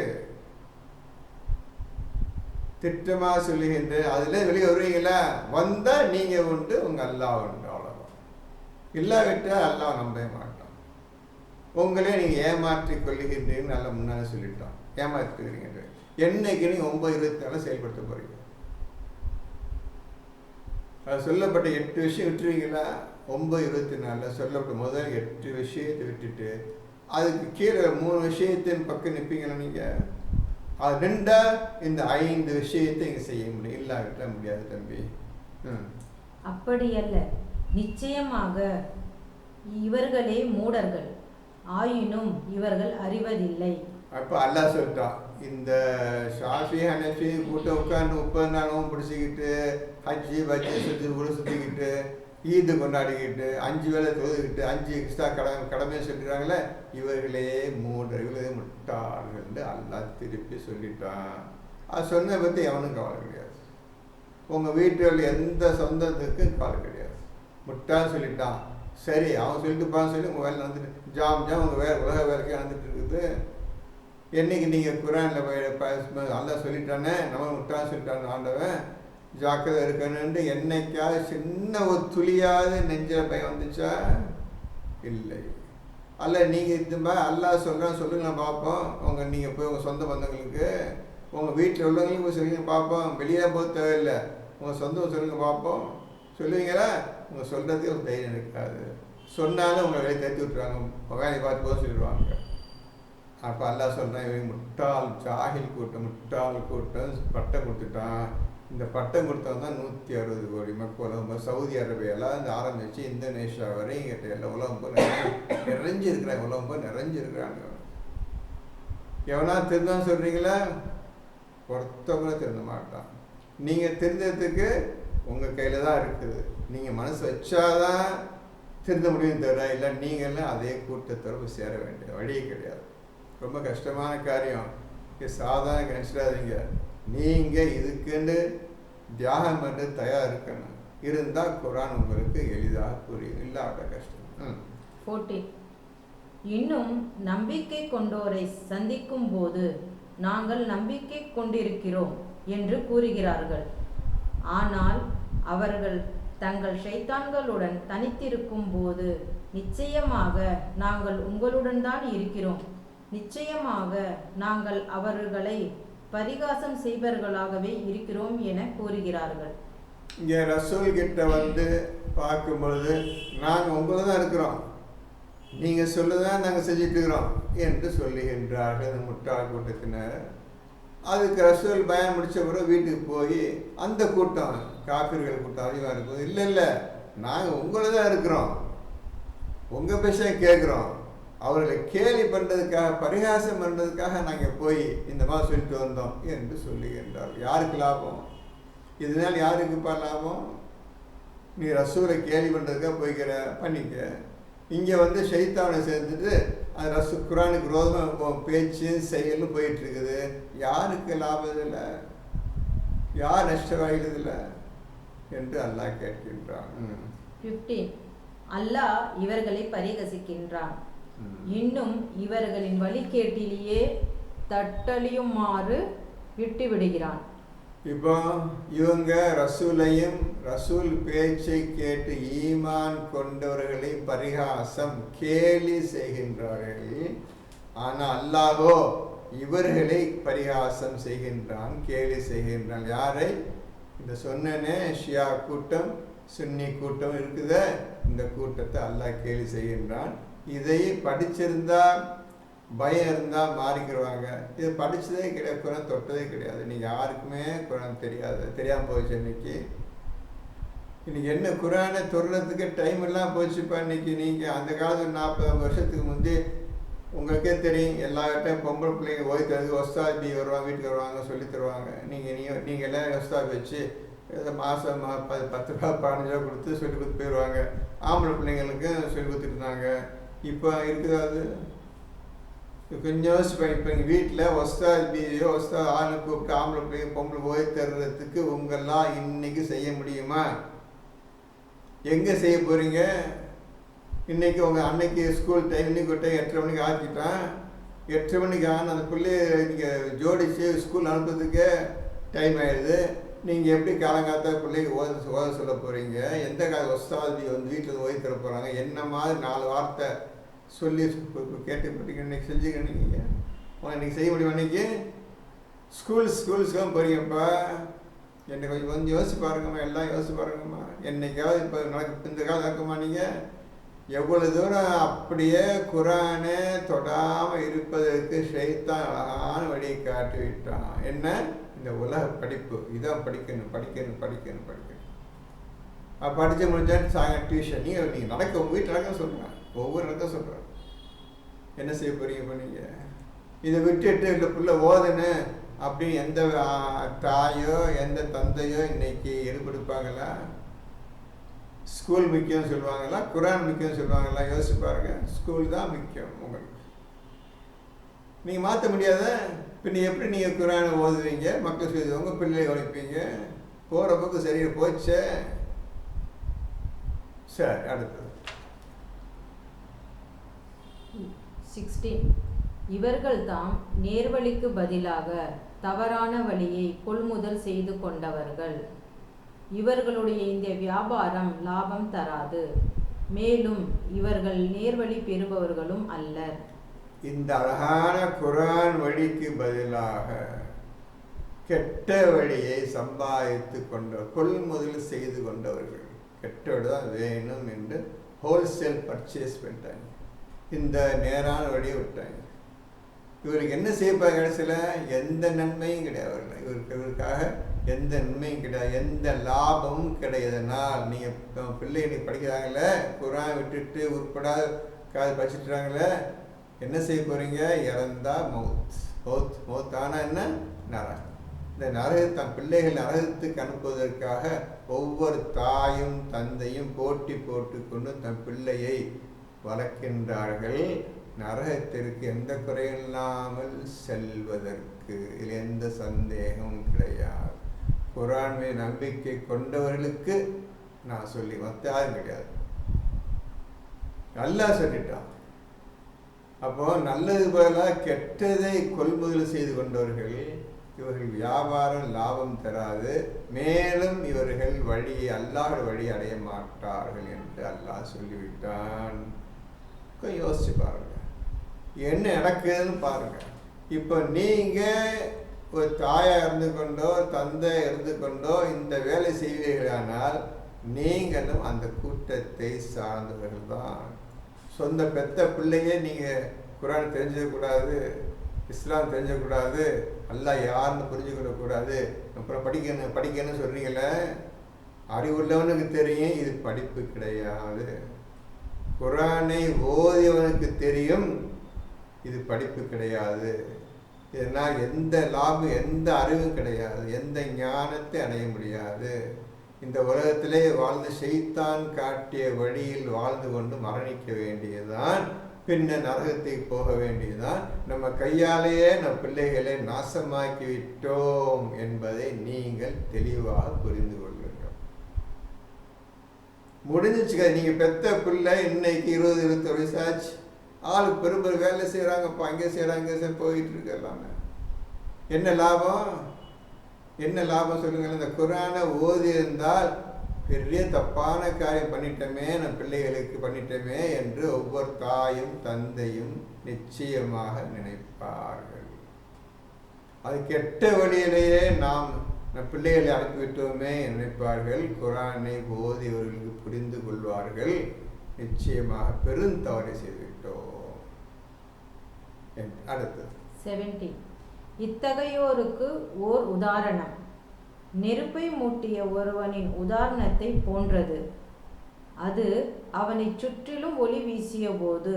திட்டமாக சொல்லுகின்றேன். அதில் வெளியே வருவீங்களா? வந்தால் நீங்கள் உண்டு, உங்கள் அல்லாஹ் உண்டு, அவ்வளோதான். இல்லாவிட்டால் அல்லாஹ் நம்பவே மாட்டான். உங்களே நீங்கள் ஏமாற்றிக் கொள்ளுகின்றீங்கன்னு நல்லா முன்னாடி சொல்லிட்டான். ஏமாற்றிக்கிறீங்க. என்னைக்கு நீங்கள் 9:24 செயல்படுத்த போகிறீங்க? அது சொல்லப்பட்ட 8 விஷயம் விட்டுருவீங்களா? 9:24 சொல்லப்பட்ட முதல் 8 விஷயத்தை விட்டுட்டு அதுக்கு கீழே 3 விஷயத்தின் பக்கம் நிற்பீங்களா? நீங்கள் அது நின்றா இந்த 5 விஷயத்தை இங்கே செய்ய முடியும். இல்லாவிட்டால் முடியாது தம்பி. அப்படியல்ல, நிச்சயமாக இவர்களே மூடர்கள், ஆயினும் இவர்கள் அறிவதில்லை. அப்போ அல்லாஹ் சொல்லிட்டான், இந்த ஷாஃபி ஹனஃபி கூட்டம் உட்காந்து 30 நாளும் பிடிச்சிக்கிட்டு ஹஜ்ஜி பஜ்ஜி சுற்றி கூட சுற்றிக்கிட்டு ஈது கொண்டாடிக்கிட்டு 5 வேளை தொழுதுகிட்டு 5 எக்ஸ்ட்ரா கடமையை சொல்லிடுறாங்களே, இவர்களே மூடர், இவர்களே முட்டாள்கள் அல்லாஹ் திருப்பி சொல்லிட்டான். அது சொன்ன பற்றி எவனும் கவலை கிடையாது. உங்கள் வீட்டில் எந்த சொந்தத்துக்கும் கவலை கிடையாது. முட்டான்னு சொல்லிட்டான், சரி அவன் சொல்லிட்டுப்பான்னு சொல்லி உங்கள் வேலை நடந்துட்டு ஜாம் உங்கள் உலக வேலைக்கே நடந்துட்டு இருக்குது. என்னைக்கு நீங்கள் குரானில் அல்லாஹ் சொல்லிட்டானே, நம்ம முட்டான்னு சொல்லிட்டான் ஆண்டவன், ஜாக்கிரதை இருக்கணுன்ட்டு என்னைக்காவது சின்ன ஒரு துளியாவது நெஞ்சில் பயம் வந்துச்சா? இல்லை. அல்ல நீங்கள் இது மாதிரி அல்லாஹ் சொல்லுங்க பார்ப்போம். நீங்கள் போய் உங்கள் சொந்த பந்தங்களுக்கு, உங்கள் வீட்டில் உள்ளவங்களுக்கு போய் சொல்லுங்க பார்ப்போம். வெளியே போக தேவையில்லை, உங்கள் சொந்தம் சொல்லுங்க பார்ப்போம். சொல்லுவீங்களா? உங்கள் சொல்கிறதுக்கு ஒரு தைரியம் இருக்காது. சொன்னாலும் உங்களை வெளியே தட்டி விட்டுருவாங்க, வேலையை பார்த்து போக சொல்லிடுவாங்க. அப்போ அல்லாஹ் சொல்கிறேன், இவங்க முட்டாள் ஜாஹில் கூட்டம், முட்டாள் கூட்டம் பட்டம் கொடுத்துட்டான். இந்த பட்டம் கொடுத்தவங்க தான் 160 கோடி மக்கள் உலகம். சவுதி அரேபியாவில் இந்த ஆரம்பித்து இந்தோனேஷியா வரை இங்கிட்ட எல்லாம் உலகம் போய் நிறைஞ்சிருக்கிறாங்க. உலகம் போய் நிறைஞ்சிருக்கிறாங்க. எவனா திருந்தான்னு சொல்கிறீங்களா? ஒருத்தவங்கள திருந்த மாட்டான். நீங்கள் திருந்ததுக்கு உங்கள் கையில் தான் இருக்குது. நீங்கள் மனசு வச்சாதான் திருந்த முடியும் தவிர, இல்லை நீங்களும் அதே கூட்டத்தொடர்பு சேர வேண்டிய வழியே கிடையாது. ரொம்ப கஷ்டமான காரியம். இது சாதாரண நினச்சிடாதீங்க. நீங்கள் இதுக்குன்னு தியாகம் பண்ண தயார் இருக்கணும். இருந்தால் குரான் உங்களுக்கு எளிதாக புரியும், இல்லாத கஷ்டம். 14. இன்னும் நம்பிக்கை கொண்டோரை சந்திக்கும் போது நாங்கள் நம்பிக்கை கொண்டிருக்கிறோம் என்று கூறுகிறார்கள். ஆனால் அவர்கள் தங்கள் ஷைத்தான்களுடன் தனித்திருக்கும் போது நிச்சயமாக நாங்கள் உங்களுடன் தான் இருக்கிறோம், நிச்சயமாக நாங்கள் அவர்களை பரிகாசம் செய்பவர்களாகவே இருக்கிறோம் என கூறுகிறார்கள். இங்கே ரசூல் கிட்ட வந்து பார்க்கும்பொழுது நாங்கள் உங்களை தான் இருக்கிறோம், நீங்கள் சொல்லுதான் நாங்கள் செஞ்சுட்டு இருக்கிறோம் என்று சொல்லுகின்றார்கள் இந்த முட்டாள் கூட்டத்தினர். அதுக்கு ரசூல் பயம் முடிச்ச பிறகு வீட்டுக்கு போய் அந்த கூட்டம் காப்பீர்கள் கூட்டம் அதிகமாக இருக்கும், இல்லை நாங்கள் உங்களை தான் இருக்கிறோம், உங்கள் பேச கேட்குறோம், அவர்களை கேலி பண்ணுறதுக்காக பரிகாசம் பண்ணுறதுக்காக நாங்கள் போய் இந்த மாதிரி சொல்லிட்டு வந்தோம் என்று சொல்லுகின்றார். யாருக்கு லாபம் இதனால்? யாருக்குப்பா லாபம்? நீ ரசூலை கேலி பண்ணுறதுக்காக போய்க்கிற பண்ணிக்க. இங்கே வந்து ஷைத்தானை சேர்ந்துட்டு அந்த குரானுக்கு விரோதமாக பேச்சு செயலும் போயிட்டுருக்குது. யாருக்கு லாபம் இல்லை? யார் நஷ்டவாயில்லை என்று அல்லாஹ் கேட்கின்றான். 15. அல்லாஹ் இவர்களை பரிகசிக்கின்றான், இன்னும் இவர்களின் வழிகேட்டிலேயே தட்டழியுமாறு விட்டு விடுகிறான். இப்போ இவங்க ரசூலையும் ரசூல் பேச்சை கேட்டு ஈமான் கொண்டவர்களை பரிகாசம் கேலி செய்கின்றார்கள். ஆனால் அல்லாஹோ இவர்களை பரிகாசம் செய்கின்றான், கேலி செய்கின்றான். யாரை? இந்த சொன்னனே ஷியா கூட்டம் சுன்னி கூட்டம் இருக்குத, இந்த கூட்டத்தை அல்லாஹ் கேலி செய்கின்றான். இதை படிச்சிருந்தா பயம் இருந்தால் மாறிக்கிடுவாங்க. இது படித்ததே கிடையாது, குரான் தொட்டதே கிடையாது. நீங்கள் யாருக்குமே குரான் தெரியாமல் போச்சு. இன்னைக்கு என்ன குரானை தொடுறதுக்கு டைம் எல்லாம் போச்சுப்பா. இன்னைக்கு நீங்கள் அந்த காலத்து 40 வருஷத்துக்கு முந்தைய உங்களுக்கே தெரியும், எல்லார்ட்டையும் பொம்பளை பிள்ளைங்க ஓய்வு தருது, ஒஸ்தாத் பி வருவாங்க, வீட்டுக்கு வருவாங்க, சொல்லி தருவாங்க. நீங்கள் எல்லாம் ஒஸ்தாத் வச்சு மாதம் 10 ரூபா 15 ரூபா கொடுத்து சொல்லி கொடுத்து போயிடுவாங்க. ஆம்பளை பிள்ளைங்களுக்கு சொல்லி கொடுத்துட்டு இருந்தாங்க. இப்போ இருக்குது அது கொஞ்சம் இப்போ எங்கள் வீட்டில் ஒஸ்தாத் பியோ ஒஸ்தாத் ஆளு கூப்பிட்டு ஆம்பளை பிள்ளைங்க பொம்பளை ஓய்வு தர்றதுக்கு உங்கள்லாம் இன்னைக்கு செய்ய முடியுமா? எங்கே செய்ய போகிறீங்க? இன்றைக்கி உங்கள் அன்னைக்கு ஸ்கூல் டைம் இன்னைக்கு ஒரு டைம் 8:30 மணிக்கு ஆக்கிட்டான். 8 மணிக்கு அந்த பிள்ளைய நீங்கள் ஜோடிச்சு ஸ்கூல் அனுப்புறதுக்கே டைம் ஆயிடுது. நீங்கள் எப்படி காலங்காத்த பிள்ளைக்கு ஓத சொல்ல போகிறீங்க? எந்த ஒஸ்தாதி வீட்டில் ஓதி தர போகிறாங்க? என்ன மாதிரி 4 வார்த்தை சொல்லி கேட்டுப்பட்டீங்க. இன்றைக்கி செஞ்சுக்க நீங்கள் இன்றைக்கி செய்ய முடியும். இன்றைக்கி ஸ்கூல்ஸ்லாம் போகிறீங்கப்பா. என்னை கொஞ்சம் யோசிச்சு பாருங்கம்மா, எல்லாம் யோசிச்சு பாருங்கம்மா. என்னைக்காவது இப்போ இந்த காலம் நடக்குமா? நீங்கள் எவ்வளோ தூரம் அப்படியே குரானை தொடாமல் இருப்பதற்கு ஷைத்தான் அழகான வழியை காட்டி விட்டான். என்ன? இந்த உலக படிப்பு இதான் படிக்கணும். படித்து முடிஞ்சா டியூஷன் நீங்கள் நடக்க உங்கள் வீட்டில் நடக்க சொல்கிறேன், ஒவ்வொரு நடக்க சொல்கிறேன். என்ன செய்ய போகிறீங்க? இப்போ நீங்கள் இதை விட்டுட்டு இந்த பிள்ளை ஓதுன்னு அப்படின்னு எந்த தாயோ எந்த தந்தையோ இன்னைக்கு ஈடுபடுப்பாங்களா? ஸ்கூல் முக்கியம் சொல்லுவாங்களா? குரான் முக்கியம் சொல்லுவாங்களா? யோசிச்சு பாருங்க. ஸ்கூல் தான் முக்கியம் உங்களுக்கு. நீங்கள் மாற்ற முடியாத பின்ன எப்படி நீங்கள் குரானை ஓதுவீங்க? மக்கள் செய்வங்க, பிள்ளையை கவனிப்பீங்க. போகிற பக்கம் சரியா போச்சே. சரி, அடுத்தது 16. இவர்கள் தாம் நேர்வழிக்கு பதிலாக தவறான வழியை கொள்முதல் செய்து கொண்டவர்கள். இவர்களுடைய இந்த வியாபாரம் லாபம் தராது, மேலும் இவர்கள் நேர்வழி பெறுபவர்களும் அல்லர். இந்த அழகான குரான் வழிக்கு பதிலாக கெட்ட வழியை சம்பாதித்து கொள்முதல் செய்து கொண்டவர்கள். கெட்ட வழி தான் வேணும் என்று ஹோல்சேல் பர்ச்சேஸ் பண்ணிட்டாங்க. இந்த நேரான வழியை விட்டாங்க. இவருக்கு என்ன செய்யப்பாங்க? கடைசியில் எந்த நன்மையும் கிடையாது. இவருக்காக எந்த நன்மையும் கிடையாது, எந்த லாபமும் கிடையாதுனால் நீங்கள் பிள்ளைங்க படிக்கிறாங்களே, குரான் விட்டுட்டு உட்படாத படிச்சுட்டுறாங்களே, என்ன செய்ய போகிறீங்க? இறந்தா மௌத் ஆனால் என்ன? நரகம். இந்த தன் பிள்ளைகள் நரகத்துக்கு அனுப்புவதற்காக ஒவ்வொரு தாயும் தந்தையும் போட்டி போட்டுக்கொண்டு தன் பிள்ளையை வளர்க்கின்றார்கள். நரகத்திற்கு எந்த குறையில்லாமல் செல்வதற்கு இதில் எந்த சந்தேகமும் கிடையாது. குரான் மீது நம்பிக்கை கொண்டவர்களுக்கு நான் சொல்லி மற்ற யாரும் கிடையாது. நல்லா சொல்லிட்டான். அப்போ நல்லது பதிலாக கெட்டதை கொள்முதல் செய்து கொண்டவர்கள். இவர்கள் வியாபாரம் லாபம் தராது, மேலும் இவர்கள் வழியை அல்லாஹ் வழி அடைய மாட்டார்கள் என்று அல்லாஹ் சொல்லிவிட்டான். யோசிச்சு பாருங்க என்ன நடக்குதுன்னு பாருங்க. இப்போ நீங்க ஒரு தாயா இருந்து கொண்டோ தந்தை இருந்து கொண்டோ இந்த வேலை செய்வீர்களானால் நீங்களும் அந்த கூட்டத்தை சார்ந்தவர்கள் தான். சொந்த பெத்த பிள்ளைங்க நீங்கள் குரான் தெரிஞ்சிடக்கூடாது, இஸ்லாம் தெரிஞ்சக்கூடாது, அல்லாஹ் யாருன்னு புரிஞ்சுக்கிடக்கூடாது, அப்புறம் படிக்கணும்னு சொல்கிறீங்களே, அறிவுள்ளவனுக்கு தெரியும் இது படிப்பு கிடையாது. குரானை ஓதியவனுக்கு தெரியும் இது படிப்பு கிடையாது. இதனால் எந்த லாபம் எந்த அறிவும் கிடையாது, எந்த ஞானத்தை அடைய முடியாது. இந்த உலகத்திலே வாழ்ந்து ஷைத்தான் காட்டிய வழியில் வாழ்ந்து கொண்டு மரணிக்க வேண்டியதுதான், பின்ன நரகத்துக்கு போக வேண்டியதுதான். நம்ம கையாலேயே நம் பிள்ளைகளை நாசமாக்கி விட்டோம் என்பதை நீங்கள் தெளிவாக புரிந்து கொள்ளுங்கள். முடிஞ்சிச்சுக்க. நீங்கள் பெத்த பிள்ளை இன்னைக்கு 20-21 வயசு ஆச்சு, ஆளுக்கு பெரும்பெரும் வேலை செய்கிறாங்கப்பா, அங்கே செய்கிறாங்க போயிட்டு இருக்கு எல்லாமே. என்ன லாபம்? என்ன லாபம் சொல்லுங்கள்? இந்த குரானை ஓதி இருந்தால் பெரிய தப்பான காரியம் பண்ணிட்டோமே, நம் பிள்ளைகளுக்கு பண்ணிட்டோமே என்று ஒவ்வொரு தாயும் தந்தையும் நிச்சயமாக நினைப்பார்கள். அது கெட்ட வழியிலேயே நாம் நம் பிள்ளைகளை அனுப்பிவிட்டோமே நினைப்பார்கள். குரானை ஓதி அவர்களுக்கு புரிந்து கொள்வார்கள், நிச்சயமாக பெருந்தவறை செய்துவிட்டோம். அடுத்தது 17. இத்தகையோருக்கு ஓர் உதாரணம் நெருப்பை மூட்டிய ஒருவனின் உதாரணத்தை போன்றது. அது அவனை சுற்றிலும் ஒளி வீசிய போது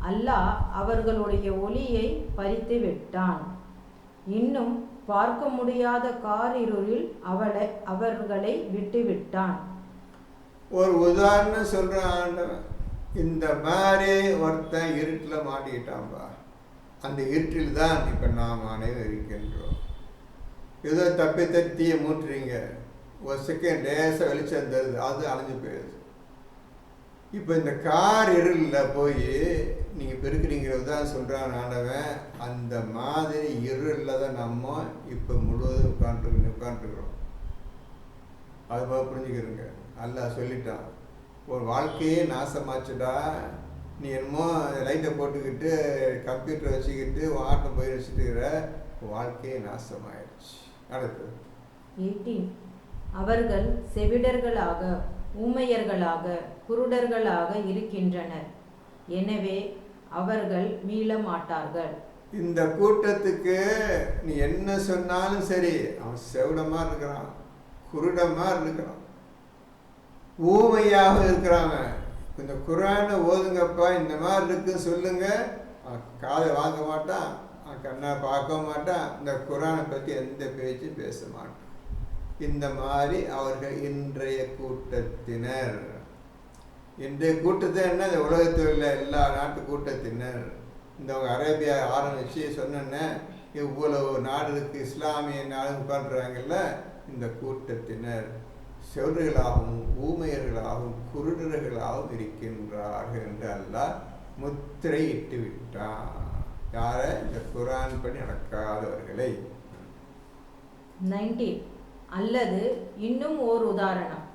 அல்லாஹ் அவர்களுடைய ஒளியை பறித்து விட்டான். இன்னும் பார்க்க முடியாத காரிருளில் அவர்களை விட்டுவிட்டான். ஒரு உதாரணம் சொல்ற ஆண்டவன், இந்த மாதிரி ஒருத்தன் இருட்டில் மாட்டிக்கிட்டான்பா. அந்த இருட்டில் தான் இப்போ நாம் அனைவரும் இருக்கின்றோம். ஏதோ தப்பி தட்டியை மூட்டுறீங்க, ஒரு செகண்ட் லேசாக வெளிச்சம் தருது, அது அணைஞ்சு போயிடுது. இப்போ இந்த கார் இருளில் போய் நீங்கள் பெருக்கிறீங்கிறது தான் சொல்கிறான் ஆண்டவன். அந்த மாதிரி இருளில் தான் நம்ம இப்போ முழுவதும் உட்காந்துருக்குறோம். அது போல புரிஞ்சுக்கிறோங்க. அல்லாஹ் சொல்லிட்டான், ஒரு வாழ்க்கையே நாசமாச்சுடா, நீ என்னமோ லைட்டை போட்டுக்கிட்டு கம்ப்யூட்டரை வச்சுக்கிட்டு ஆட்டம் போய் வச்சுட்டுக்கிற, வாழ்க்கையே நாசமாயிடுச்சு. அடுத்து 18. அவர்கள் செவிடர்களாக, ஊமையர்களாக, குருடர்களாக இருக்கின்றனர், எனவே அவர்கள் மீள மாட்டார்கள். இந்த கூட்டத்துக்கு நீ என்ன சொன்னாலும் சரி, அவன் செவிடமா இருக்கிறான், குருடமா இருக்கிறான், ஊமையாக இருக்கிறாங்க. இந்த குர்ஆனை ஓதுங்கப்பா, இந்த மாதிரி இருக்கு சொல்லுங்க, காதை வாங்க மாட்டான், கண்ணை பார்க்க மாட்டான், இந்த குர்ஆனை பற்றி எந்த பேச்சும் பேச மாட்டான். இந்த மாதிரி அவர்கள் இன்றைய கூட்டத்தினர். இன்றைய கூட்டத்தை என்ன, இந்த உலகத்தில் உள்ள எல்லா நாட்டு கூட்டத்தினர். இந்த அரேபியா ஆரம்பித்து சொன்னேன்னே, இவ்வளவு நாடு இருக்கு, இஸ்லாமிய நாடு உட்காந்துறாங்கல்ல, இந்த கூட்டத்தினர் செவிடர்களாகவும் ஊமையர்களாகவும் குருடர்களாகவும் இருக்கின்றார்கள் என்று அல்லாஹ் முத்திரை இட்டு விட்டான். யார? இந்த குர்ஆன் படி நடக்காதவர்களை. 19. அல்லது இன்னும் ஓர் உதாரணம்,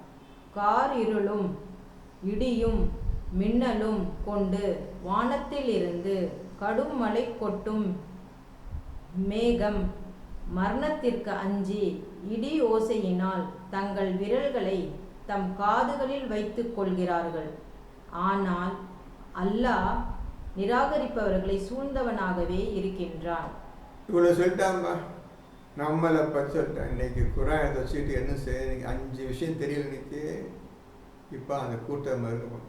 கார் இருளும் இடியும் மின்னலும் கொண்டு வானத்திலிருந்து கடும் மழை கொட்டும் மேகம் மரணத்திற்கு அஞ்சி இடி ஓசையினால் தங்கள் விரல்களை தம் காதுகளில் வைத்துக் கொள்கிறார்கள். ஆனால் அல்லாஹ் நிராகரிப்பவர்களை சூழ்ந்தவனாகவே இருக்கின்றான். இவ்வளோ சொல்லிட்டாம்பா, நம்மளை பற்றி சொல்லிட்டேன். இன்னைக்கு குர்ஆனை வச்சுட்டு என்ன செய்ய, 5 விஷயம் தெரியல இன்னைக்கு. இப்போ அந்த கூட்டம் இருக்கணும்.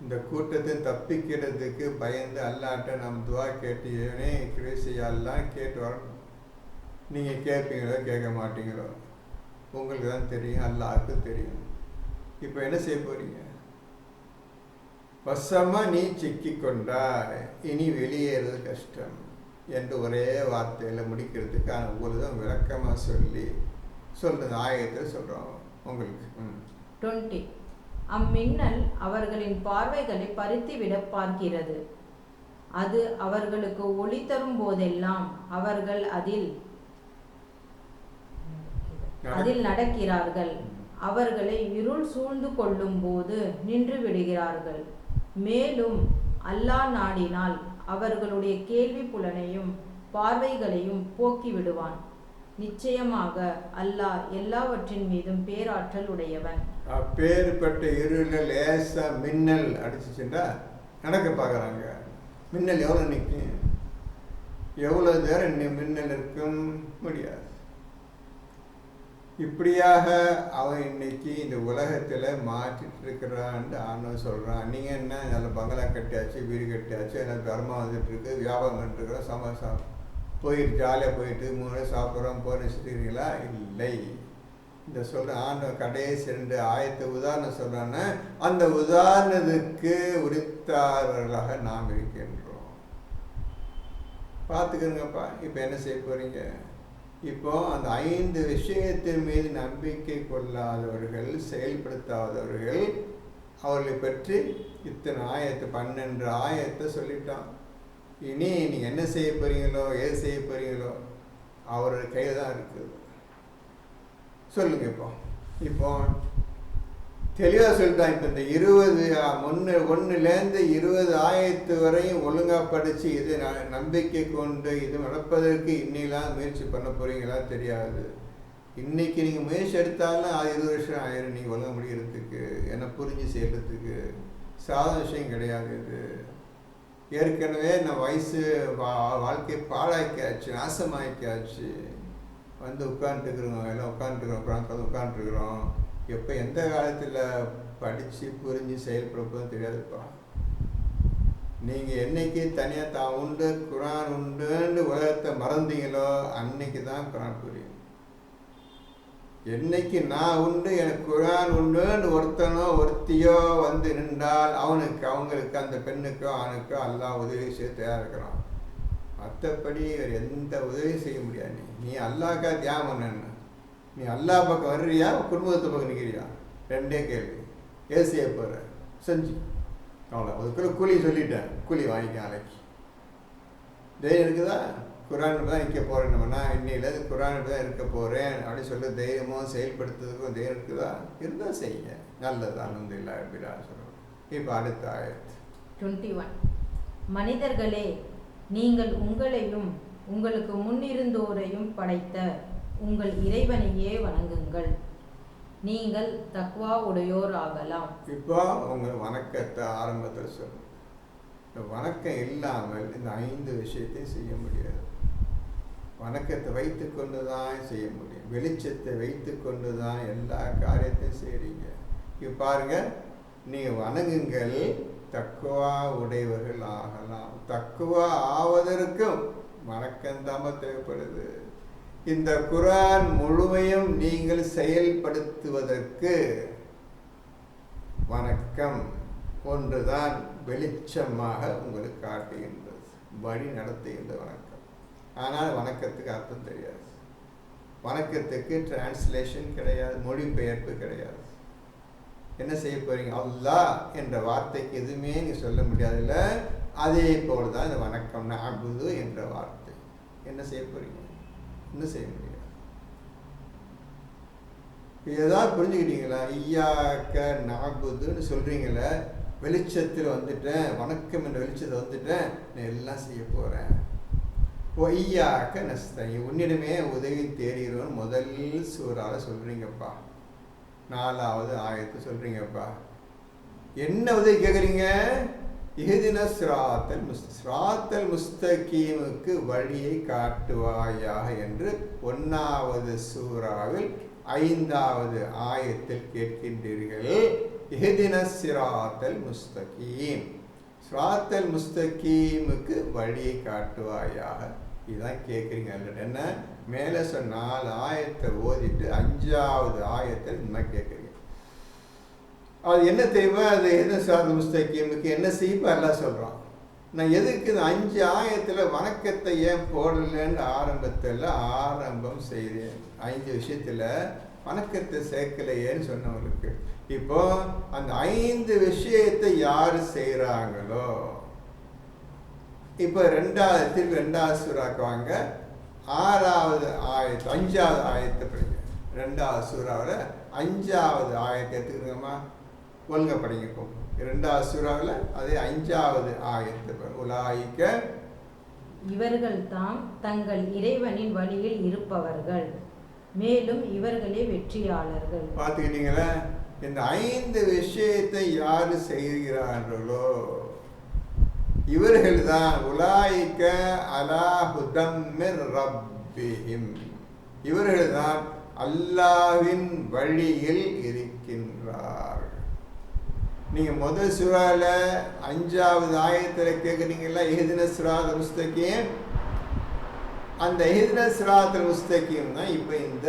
இந்த கூட்டத்தை தப்பிக்கிறதுக்கு பயந்து அல்லாட்ட நம்ம துவா கேட்டு ஏனே கிரேசியாலாம் கேட்டு வரணும். நீங்கள் கேட்பீங்களோ கேட்க மாட்டீங்களோ உங்களுக்கு தான் தெரியும், அல்லாஹ்வுக்கு தெரியும். இப்போ என்ன செய்ய போறீங்க? வசமாக நீ சிக்கிக்கொண்டாய், இனி வெளியேறது கஷ்டம் என்று ஒரே வார்த்தையில் முடிக்கிறதுக்கான ஒருதான் விளக்கமாக சொல்றது ஆயத்தை சொல்கிறோம் உங்களுக்கு. 20. அம்மின்னல் அவர்களின் பார்வைகளை பறித்துவிட பார்க்கிறது. அது அவர்களுக்கு ஒளி தரும் போதெல்லாம் அவர்கள் அதில் நடக்கிறார்கள். அவர்களை இருள் சூழ்ந்து கொள்ளும் போது நின்று விடுகிறார்கள். மேலும் அல்லாஹ் நாடினால் அவர்களுடைய கேள்வி புலனையும் பார்வைகளையும் போக்கி விடுவான். நிச்சயமாக அல்லாஹ் எல்லாவற்றின் மீதும் பேராற்றல் உடையவன். அப்பேற்பட்ட இருள லேசா மின்னல் அடிச்சுச்சுட்டா நடக்க பார்க்குறாங்க. மின்னல் எவ்வளோ நிற்கும், எவ்வளோ நேரம் மின்னல் இருக்கும், முடியாது. இப்படியாக அவன் இன்னைக்கு இந்த உலகத்தில் மாற்றிட்டு இருக்கிறான்னு ஆனவன் சொல்கிறான். நீங்கள் என்ன நல்ல பங்களா கட்டியாச்சு, வீடு கட்டியாச்சு, எனக்கு தர்மம் வந்துட்டுருக்கு, வியாபாரம் பண்ணிட்டுருக்குறோம், சமோசா போயிட்டு ஜாலியாக போயிட்டு 3 சாப்பிட்றோம் போய் நினச்சிட்டுருக்கீங்களா? இல்லை. இந்த சொல்கிற ஆண்டவன் கடைசி 2 ஆயத்தை உதாரணம் சொல்கிறான்னா, அந்த உதாரணத்துக்கு உரித்தாரர்களாக நாம் இருக்கின்றோம். பார்த்துக்கிறங்கப்பா. இப்போ என்ன செய்ய போகிறீங்க? இப்போ அந்த 5 விஷயத்தின் மீது நம்பிக்கை கொள்ளாதவர்கள், செயல்படுத்தாதவர்கள், அவர்களை பற்றி இத்தனை ஆயத்தை 12 ஆயத்தை சொல்லிட்டான். இனி நீங்கள் என்ன செய்ய போறீங்களோ, ஏது செய்ய போறீங்களோ அவரோட கையில் தான் இருக்குது. சொல்லுங்க. இப்போ தெளிவாக சொல்லிட்டான். இப்போ இந்த 1லேருந்து 20 ஆயத்து வரையும் ஒழுங்காக படித்து இது நம்பிக்கை கொண்டு இது நடப்பதற்கு இன்னிலாம் முயற்சி பண்ண போகிறீங்களா தெரியாது. இன்றைக்கி நீங்கள் முயற்சி எடுத்தாலும் 20 வருஷம் ஆயிரும் நீங்கள் ஒழுங்காக முடிகிறதுக்கு, என்ன புரிஞ்சு செய்கிறதுக்கு. சாதாரண விஷயம் கிடையாது இது. ஏற்கனவே நான் வயசு வாழ்க்கை பாழாக்கியாச்சு, நாசமாக்கியாச்சு. வந்து உட்காந்துருக்குறோம், எல்லாம் உட்காந்துருக்குறோம். எப்போ எந்த காலத்தில் படித்து புரிஞ்சு செயல்படுறதும் தெரியாதுப்பா. நீங்கள் என்னைக்கு தனியாக தான் உண்டு, குர்ஆன் உண்டுன்னு உலகத்தை மறந்தீங்களோ அன்னைக்கு தான் குர்ஆன் புரியும். என்னைக்கு நான் உண்டு, எனக்கு குர்ஆன் உண்டுன்னு ஒருத்தனோ ஒருத்தியோ வந்து நின்றால் அவங்களுக்கு அந்த பெண்ணுக்கோ ஆணுக்கோ அல்லாஹ் உதவி செய்ய தயாராக இருக்கிறான். மற்றபடி வேறு எந்த உதவியும் செய்ய முடியாது. நீ அல்லாஹ்க்கா தியாகம் பண்ண, நீ அல்லாஹ் பக்கம் வர்றியா, குடும்பத்தை பக்கம் நிற்கிறியா? 2 கேள்வி. ஏது செய்ய போகிற செஞ்சு அவ்வளோ அதுக்குள்ள கூலி சொல்லிட்டேன், கூலி வாங்கிக்க நாளைக்கு. தைரியம் இருக்குதா? குரான் தான் இருக்க போகிறேன், நான் இன்னையில குரான் தான் இருக்க போகிறேன் அப்படின்னு சொல்லி தைரியமும் செயல்படுத்துறதுக்கும் தைரியம் இருக்குதா? இருந்தால் செய்யுங்க, நல்லது. அல்ஹம்துலில்லாஹ் ரப்பில் ஆலமீன். இப்போ அடுத்த ஆயத் 21. மனிதர்களே, நீங்கள் உங்களையும் உங்களுக்கு முன்னிருந்தோரையும் படைத்த உங்கள் இறைவனையே வணங்குங்கள், நீங்கள் தக்வா உடையோர் ஆகலாம். இப்போ உங்கள் வணக்கத்தை ஆரம்பத்தில் சொல்லணும். இந்த வணக்கம் இல்லாமல் இந்த 5 விஷயத்தையும் செய்ய முடியாது. வணக்கத்தை வைத்து கொண்டு தான் செய்ய முடியும். வெளிச்சத்தை வைத்து கொண்டு தான் எல்லா காரியத்தையும் செய்கிறீங்க. இப்போ பாருங்க, நீங்கள் வணங்குங்கள், தக்குவா உடையவர்கள் ஆகலாம். தக்குவா ஆவதற்கும் வணக்கம்தாம தேவைப்படுது. இந்த குர்ஆன் முழுமையும் நீங்கள் செயல்படுத்துவதற்கு வணக்கம் ஒன்றுதான் வெளிச்சமாக உங்களுக்கு காட்டுகின்றது, வழி நடத்துகின்ற வணக்கம். ஆனால் வணக்கத்துக்கு அர்த்தம் தெரியாது, வணக்கத்துக்கு டிரான்ஸ்லேஷன் கிடையாது, மொழிபெயர்ப்பு கிடையாது. என்ன செய்ய போறீங்க? அல்லாஹ் என்ற வார்த்தைக்கு எதுவுமே நீ சொல்ல முடியாதுல்ல, அதே போல தான் இந்த வணக்கம் நஅபுது என்ற வார்த்தை. என்ன செய்ய போறீங்க? என்ன செய்ய முடியாது. ஏதாவது புரிஞ்சுக்கிட்டீங்களா? ஐயாக்க நஅபுதுன்னு சொல்றீங்களே, வெளிச்சத்தில் வந்துட்டேன், வணக்கம் என்ற வெளிச்சத்தில் வந்துட்டேன், நான் எல்லாம் செய்ய போறேன். ஒய்யாக்க நஸ்தஈன், உன்னிடமே உதவி தேடுகிறோம் முதல் சூறால சொல்றீங்கப்பா, 4வது ஆயத்து சொல்றீங்கப்பா. என்ன உதவி கேட்குறீங்க? இஹ்தின ஸிராத்தல் முஸ்தகீமுக்கு வழியை காட்டுவாயாக என்று 1வது சூறாவில் 5வது ஆயத்தில் கேட்கின்றீர்கள். இஹ்தின ஸிராத்தல் முஸ்தகீம், ஸிராத்தல் முஸ்தகீமுக்கு வழியை காட்டுவாயாக, இதுதான் கேட்குறீங்க. என்ன மேலே சொன்ன 4 ஆயத்தை ஓதிட்டு 5வது ஆயத்தை இந்த மாதிரி கேட்குறீங்க. அது என்ன தெரியுமா? அது என்ன ஸிராத்தல் முஸ்தகீமுக்கு என்ன செய்யப்போ எல்லாம் சொல்கிறான். நான் எதுக்கு இந்த 5 ஆயத்தில் வணக்கத்தை ஏன் போடலன்னு ஆரம்பம் செய்தேன். 5 விஷயத்தில் வணக்கத்தை சேர்க்கலையேன்னு சொன்னவங்களுக்கு. இப்போ அந்த 5 விஷயத்தை யாரு செய்கிறாங்களோ, இப்போ 2வது சூறாக்கு வாங்க, 6வது ஆயத்து 5வது ஆயத்தை படிங்க. 2வது சூறாவில் 5வது ஆயத்தை எடுத்துக்கிறோமா, ஒழுங்க படிங்க. 2வது சூறாவில் அதே 5வது ஆயத்தை உலாயிக்க, இவர்கள் தாம் தங்கள் இறைவனின் வழியில் இருப்பவர்கள், மேலும் இவர்களே வெற்றியாளர்கள். பார்த்துக்கிட்டீங்களா? இந்த 5 விஷயத்தை யாரு செய்கிறார்களோ இவர்கள் தான் உலாயிக்க அலா ஹுதம் மிர் ரப்பிஹிம், இவர்கள் தான் அல்லாஹ்வின் வழியில் இருக்கின்றார். நீங்க முதல் சூறால 5வது ஆயத்தில் கேட்குறீங்களா, இஹ்தின ஸிராத்தல் முஸ்தகீம். அந்த இஹ்தின ஸிராத்தல் முஸ்தகீம் தான் இப்போ இந்த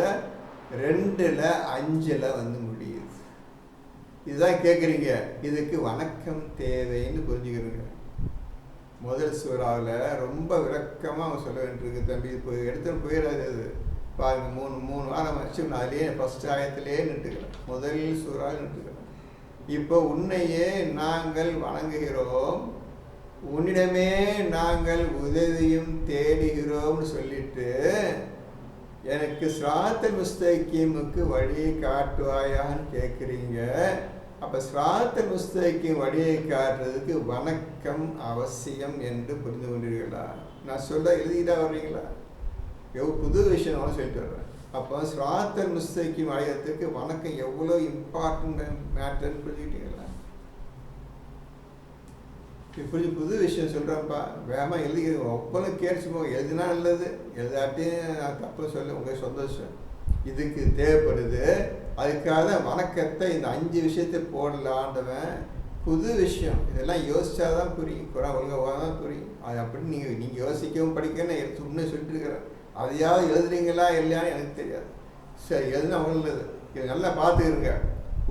2ல் 5ல் வந்து முடியுது. இதுதான் கேட்குறீங்க. இதுக்கு வணக்கம் தேவைன்னு புரிஞ்சுக்கிறீங்க. முதல் சூறாவில் ரொம்ப விளக்கமாக அவங்க சொல்ல வேண்டியிருக்கு. தம்பி இப்போ எடுத்துன்னு போயிடாது. அது பாருங்க, 3 வாரம் வச்சு நான் அதிலேயே ஃபஸ்ட் ஆயத்திலே நின்றுக்கிறேன், முதல் சூறாவில் நின்றுக்கிறேன். இப்போ உன்னையே நாங்கள் வணங்குகிறோம், உன்னிடமே நாங்கள் உதவியும் தேடுகிறோம்னு சொல்லிட்டு எனக்கு ஸிராத்தல் முஸ்தகீமுக்கு வழியை காட்டுவாயான்னு கேட்குறீங்க. அப்போ ஸிராத்தல் முஸ்தகீம் வழியை காட்டுறதுக்கு வணக்கம் அவசியம் என்று புரிந்து கொண்டீர்களா? நான் சொல்ல எழுதிட்டா வர்றீங்களா? புது விஷயம் சொல்லிட்டு வர்றேன். அப்போ ஸிராத்தல் முஸ்தகீம் அடையிறதுக்கு வணக்கம் எவ்வளோ இம்பார்ட்டன்ட் மேட்டர்ன்னு புரிஞ்சுக்கிட்டீங்களா? இப்படி புது விஷயம் சொல்கிறேன்ப்பா, வேகமாக எழுதிக்கிறேன். ஒப்பனும் கேட்டு போங்க, எழுதினா நல்லது, எழுதாட்டியும் நான் தப்பு சொல்ல உங்கள் சந்தோஷம். இதுக்கு தேவைப்படுது. அதுக்காக வணக்கத்தை இந்த 5 விஷயத்தை போடலான்றவன் புது விஷயம். இதெல்லாம் யோசிச்சாதான் புரியும், குரான் ஒழுங்காக தான் புரியும். அது அப்படி நீங்கள் யோசிக்கவும் படிக்கன்னு எடுத்து உண்மை சொல்லிட்டு இருக்கிறேன். அதையாவது எழுதுறீங்களா இல்லையான்னு எனக்கு தெரியாது. சரி, எழுதுனா நல்லது. இது நல்லா பார்த்துக்கிறங்க.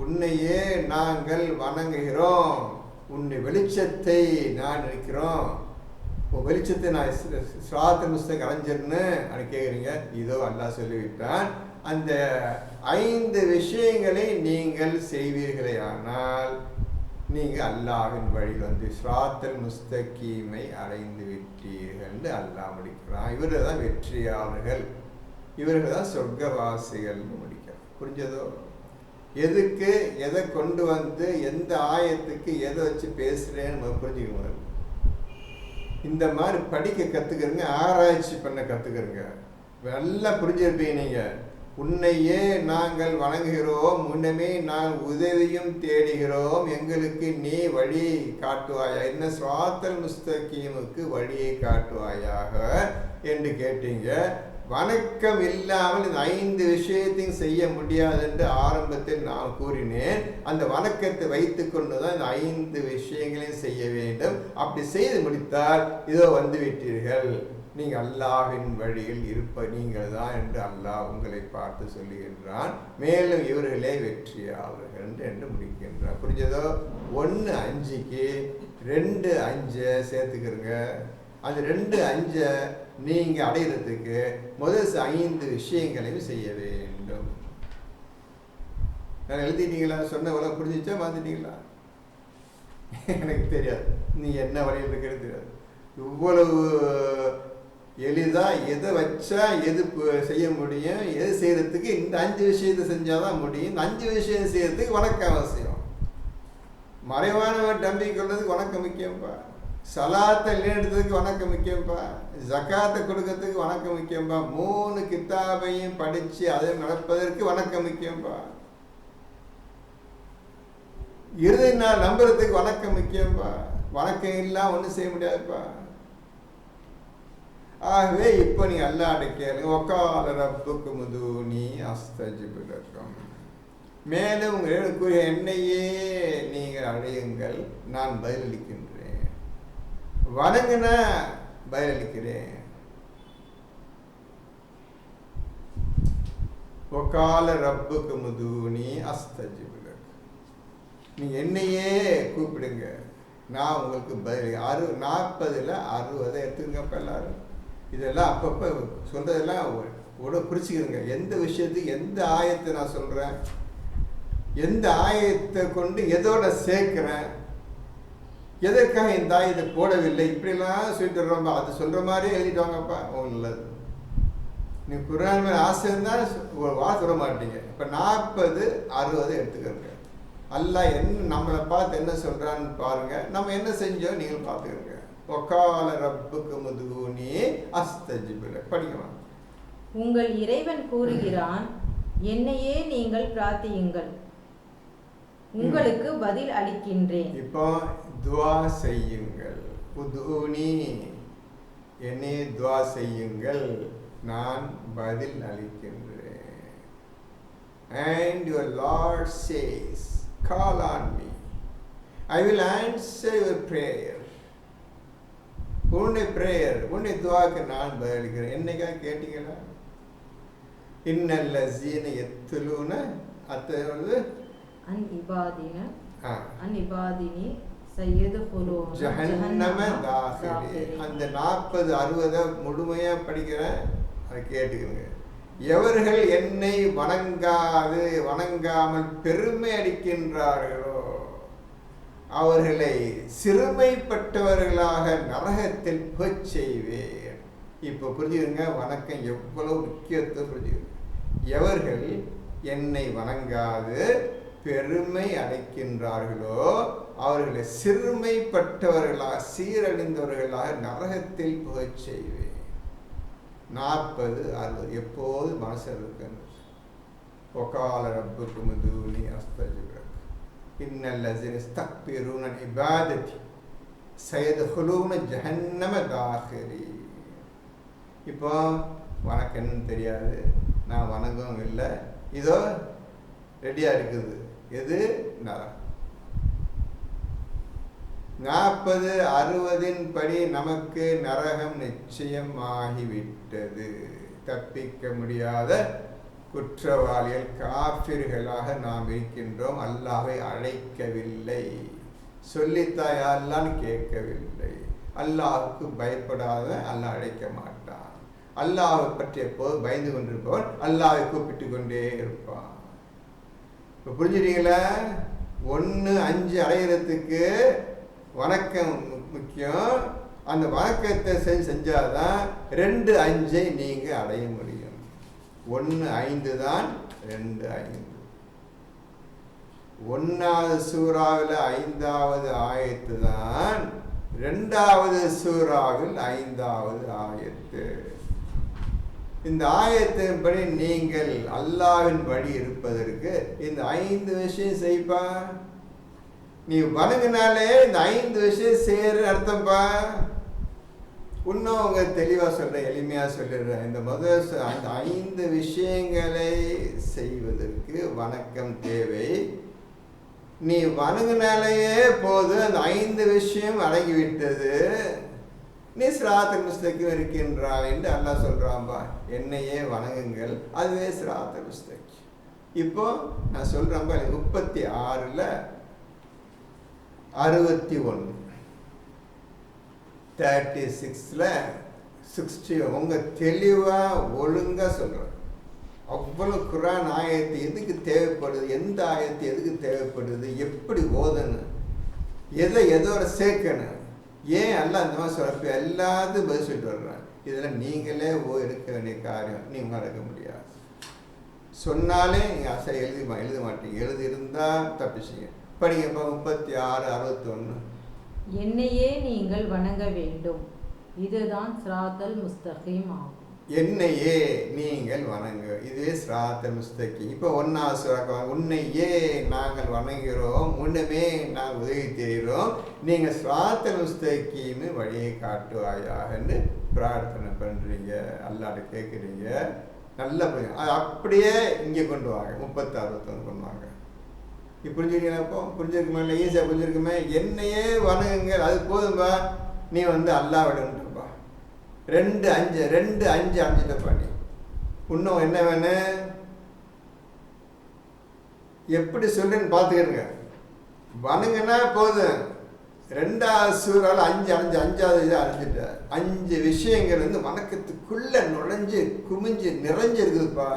உன்னையே நாங்கள் வணங்குகிறோம், உன்னை வெளிச்சத்தை நான் இருக்கிறோம், வெளிச்சத்தை நான் ஸிராத்தல் முஸ்தகீம் அடைஞ்சிருன்னு அப்படி கேட்குறீங்க. இதோ அல்லாஹ் சொல்லிவிட்டான், அந்த 5 விஷயங்களை நீங்கள் செய்வீர்களே ஆனால் நீங்கள் அல்லாஹ்வின் வழியில் வந்து சிராத்தல் முஸ்தகீமை அடைந்து விட்டீர்கள் அல்லாஹ் முடிக்கிறான். இவர்கள் தான் வெற்றியாளர்கள், இவர்கள் தான் சொர்க்கவாசிகள்னு முடிக்கிறான். புரிஞ்சதோ? எதுக்கு எதை கொண்டு வந்து எந்த ஆயத்துக்கு எதை வச்சு பேசுகிறேன்னு நம்ம புரிஞ்சுக்கணும். இந்த மாதிரி படிக்க கற்றுக்கிறங்க, ஆராய்ச்சி பண்ண கற்றுக்கிறங்க. நல்லா புரிஞ்சிருப்பீங்க நீங்கள். உன்னையே நாங்கள் வணங்குகிறோம், முன்னமே நாங்கள் உதவியும் தேடுகிறோம், எங்களுக்கு நீ வழி காட்டுவாயா, என்ன சிராத்தல் முஸ்தகீமுக்கு வழியை காட்டுவாயாக என்று கேட்டீங்க. வணக்கம் இல்லாமல் இந்த 5 விஷயத்தையும் செய்ய முடியாது என்று ஆரம்பத்தில் நான் கூறினேன். அந்த வணக்கத்தை வைத்து கொண்டு தான் இந்த 5 விஷயங்களையும் செய்ய வேண்டும். அப்படி செய்து முடித்தால் இதோ வந்து விட்டீர்கள், நீங்கள் அல்லாஹ்வின் வழியில் இருப்ப நீங்கள் தான் என்று அல்லாஹ் உங்களை பார்த்து சொல்லுகின்றான். மேலும் இவர்களே வெற்றியாளர்கள் என்று முடிக்கின்றான். புரிஞ்சதோ? 1:5க்கு 2:5 சேர்த்துக்கிறங்க. அந்த 2:5 நீங்கள் அடைகிறதுக்கு முதல் 5 விஷயங்களையும் செய்ய வேண்டும். நான் எழுதிட்டீங்களா? சொன்ன உலகம் புரிஞ்சிச்சா? மாற்றிட்டீங்களா? எனக்கு தெரியாது, நீ என்ன வழியில் இருக்கிறது தெரியாது. இவ்வளவு எளிதாக எதை வச்சா எது செய்ய முடியும், எது செய்கிறதுக்கு இந்த 5 விஷயத்தை செஞ்சால் தான் முடியும். இந்த 5 விஷயம் செய்கிறதுக்கு வணக்கம் அவசியம். மறைவானவன் நம்பி கொள்றதுக்கு வணக்கம் முக்கியம்ப்பா. சலாத்தை நிலைநிறுத்ததுக்கு வணக்கம் முக்கியம்ப்பா. ஜக்காத்தை கொடுக்கறதுக்கு வணக்கம் முக்கியம்ப்பா. 3 கித்தாபையும் படித்து அதை நடப்பதற்கு வணக்கம் முக்கியம்ப்பா. இறுதி நாள் நம்புறதுக்கு வணக்கம் முக்கியம்ப்பா. வணக்கம் இல்லாம ஒன்றும் செய்ய முடியாதுப்பா. ஆகவே இப்போ நீ அல்லாஹ்ட்ட கேளுங்க. வக்கால ரப்புக்கு முதூனி அஸ்தஜிபு லக்கும். மேலும் உங்களுடைய என்னையே நீங்கள் அடையுங்கள், நான் பதிலளிக்கின்றேன். வணங்குன பதிலளிக்கிறேன். வக்கால ரப்புக்கு முதூனி அஸ்தஜிபு லக்கும். நீங்கள் என்னையே கூப்பிடுங்க, நான் உங்களுக்கு பதில். 40ல் 60 எடுத்துக்கங்கப்ப எல்லாரும். இதெல்லாம் அப்பப்போ சொல்கிறதெல்லாம் உட குறிச்சிக்கிறங்க. எந்த விஷயத்துக்கு எந்த ஆயத்தை நான் சொல்கிறேன், எந்த ஆயத்தை கொண்டு எதோட சேர்க்கிறேன், எதற்காக இந்த ஆயத்தை போடவில்லை, இப்படிலாம் சொல்லிட்டு வர்றோம்பா. அது சொல்கிற மாதிரியே எழுதிட்டுவாங்கப்பா. நல்லது. நீ குர்ஆன் மேலே ஆசை இருந்தால் ஒரு வார்த்தை சொல்ல மாட்டீங்க. இப்போ 40, 60 எடுத்துக்கிறங்க. அல்லாஹ் என்ன நம்மளை பார்த்து என்ன சொல்கிறான்னு பாருங்கள். நம்ம என்ன செஞ்சோம் நீங்கள் பார்த்துக்கிறங்க. வக்கால ரப்புக்கு முதூனி அஸ்தஜிபு லக்கும். படிக்கலாம். உங்கள் இறைவன் கூறுகிறான், என்னையே நீங்கள் பிரார்த்தியுங்கள், உங்களுக்கு பதில் அளிக்கின்றேன். இப்போ துவா செய்யுங்கள். உதூனி, என்னையே துவா செய்யுங்கள், நான் பதில் அளிக்கின்றேன். And your Lord says, call on me, I will answer your prayer. உன்னுடைய பிரேயர், உன்னுடைய துவாக்கு நான் பதிலளிக்கிறேன். என்னைக்காக கேட்டீங்களா? இன்னல்லஸீன யத்லூன அத்தது அன் இபாதினி சய்யதுகுலூன ஜஹன்னம தாஹிரி. அந்த 40, 60 முழுமையாக படிக்கிறேன், அதை கேட்டுக்கோங்க. எவர்கள் என்னை வணங்காமல் பெருமை அடிக்கின்றார்களோ அவர்களை சிறுமைப்பட்டவர்களாக நரகத்தில் போய் செய்வேன். இப்போ புரிஞ்சுக்கங்க, வணக்கம் எவ்வளவு முக்கியத்துவம் புரிஞ்சுக்கங்க. எவர்கள் என்னை வணங்காது பெருமை அடைக்கின்றார்களோ அவர்களை சிறுமைப்பட்டவர்களாக சீரழிந்தவர்களாக நரகத்தில் போய் செய்வேன். 40, 60 எப்போது மனசில் இருக்கின்றது. வகால ரப்புக்கு முதூனி அஸ்தஜிபு லக்கும். இன்னல்லஸீன இஸ்தக்பிரூன அன் இபாததி சயதுகுலூன ஜஹன்னம தாஹிரி. இப்போ வணக்கம்னு தெரியாது, நான் வணங்கவும் இல்லை, இதோ ரெடியாக இருக்குது. எது? நரகம். 40, 60 படி நமக்கு நரகம் நிச்சயமாகிவிட்டது. தப்பிக்க முடியாத குற்றவாளிகள், காஃபிர்களாக நாம் இருக்கின்றோம். அல்லாஹ்வை அழைக்கவில்லை, சொல்லித்தாய் அல்லான்னு கேட்கவில்லை. அல்லாஹுக்கு பயப்படாத அல்லாஹ் அழைக்க மாட்டான். அல்லாஹை பற்றி எப்போது பயந்து கொண்டிருப்பவன் அல்லாஹை கூப்பிட்டு கொண்டே இருப்பான். இப்போ புரிஞ்சுட்டீங்களா? 1 5 அடையிறதுக்கு வணக்கம் முக்கியம். அந்த வணக்கத்தை செஞ்சாதான் 2 5 நீங்க அடைய முடியும். 1 5 தான் 2 5. 1வது சூறாவில் 5வது ஆயத்து தான் 2வது சூறாவில் 5வது ஆயத்து. இந்த ஆயத்தின்படி நீங்கள் அல்லாஹ்வின் வழி இருப்பதற்கு இந்த 5 விஷயம் செய்ப்பா. நீ வணங்கினாலே இந்த 5 விஷயம் செய்யற அர்த்தம்பா. இன்னும் அவங்க தெளிவா சொல்றேன், எளிமையா சொல்லிடுறேன். இந்த அந்த 5 விஷயங்களை செய்வதற்கு வணக்கம் தேவை. நீ வணங்கினாலேயே போது அந்த 5 விஷயம் அடங்கிவிட்டது. நீ சிராத்தல் முஸ்தகீம் இருக்கின்றாய் என்று அல்லாஹ் சொல்றான்பா. என்னையே வணங்குங்கள், அதுவே சிராத்தல் முஸ்தகீம். இப்போ நான் சொல்றேன்பா, 36ல் 61 36ல் 60 உங்க தெளிவா ஒழுங்கா சொல்றேன். அவ்வளவு குர்ஆன் ஆயத்து எதுக்கு தேவைப்படுது, எந்த ஆயத்து எதுக்கு தேவைப்படுது, எப்படி ஓதணும், எதோட சேர்க்கணும், ஏன் எல்லாம் அந்த மாதிரி சொல்றப்ப எல்லாத்தையும் பதில் சொல்லிட்டு வர்றேன். இதெல்லாம் நீங்களே எடுக்க வேண்டிய காரியம். நீங்க நடக்க முடியாது. சொன்னாலே நீங்க அசை எழுத மாட்டீங்க. எழுதியிருந்தா தப்பிச்சிங்க. படிங்கப்பா 36 61. என்னையே நீங்கள் வணங்க வேண்டும், இதுதான் சிராத்தல் முஸ்தகீம் ஆகும். என்னையே நீங்கள் வணங்க, இதுவே சிராத்தல் முஸ்தகீம். இப்போ 1வது சூரா, உன்னையே நாங்கள் வணங்குகிறோம், உன்னுமே நாங்கள் உதவி செய்கிறோம், நீங்கள் சிராத்தல் முஸ்தகீம் வழியை காட்டுவாயாகன்னு பிரார்த்தனை பண்ணுறீங்க, அல்லாஹ்ட்ட கேட்குறீங்க. நல்லா புரியும். அது அப்படியே இங்கே கொண்டு வாங்க. 36 61 கொண்டு வாங்க. இப்போ புரிஞ்சுக்கிறீங்களா? இப்போ புரிஞ்சிருக்குமே, இல்லை ஈஸியாக புரிஞ்சிருக்குமே. என்னையே வணங்குங்கள், அது போதும்பா. நீ அல்லாஹ் விடணும்பா. 2 5 அடைஞ்சிட்டப்பா. நீ இன்னும் என்ன வேணும், எப்படி சொல்றேன்னு பார்த்துக்கிறங்க. வணங்குனா போதும். 2வது சூறால 5 5வது இதை அடைஞ்சிட்ட. 5 விஷயங்கள் வணக்கத்துக்குள்ள நுழைஞ்சு குமிஞ்சு நிறைஞ்சிருக்குதுப்பா.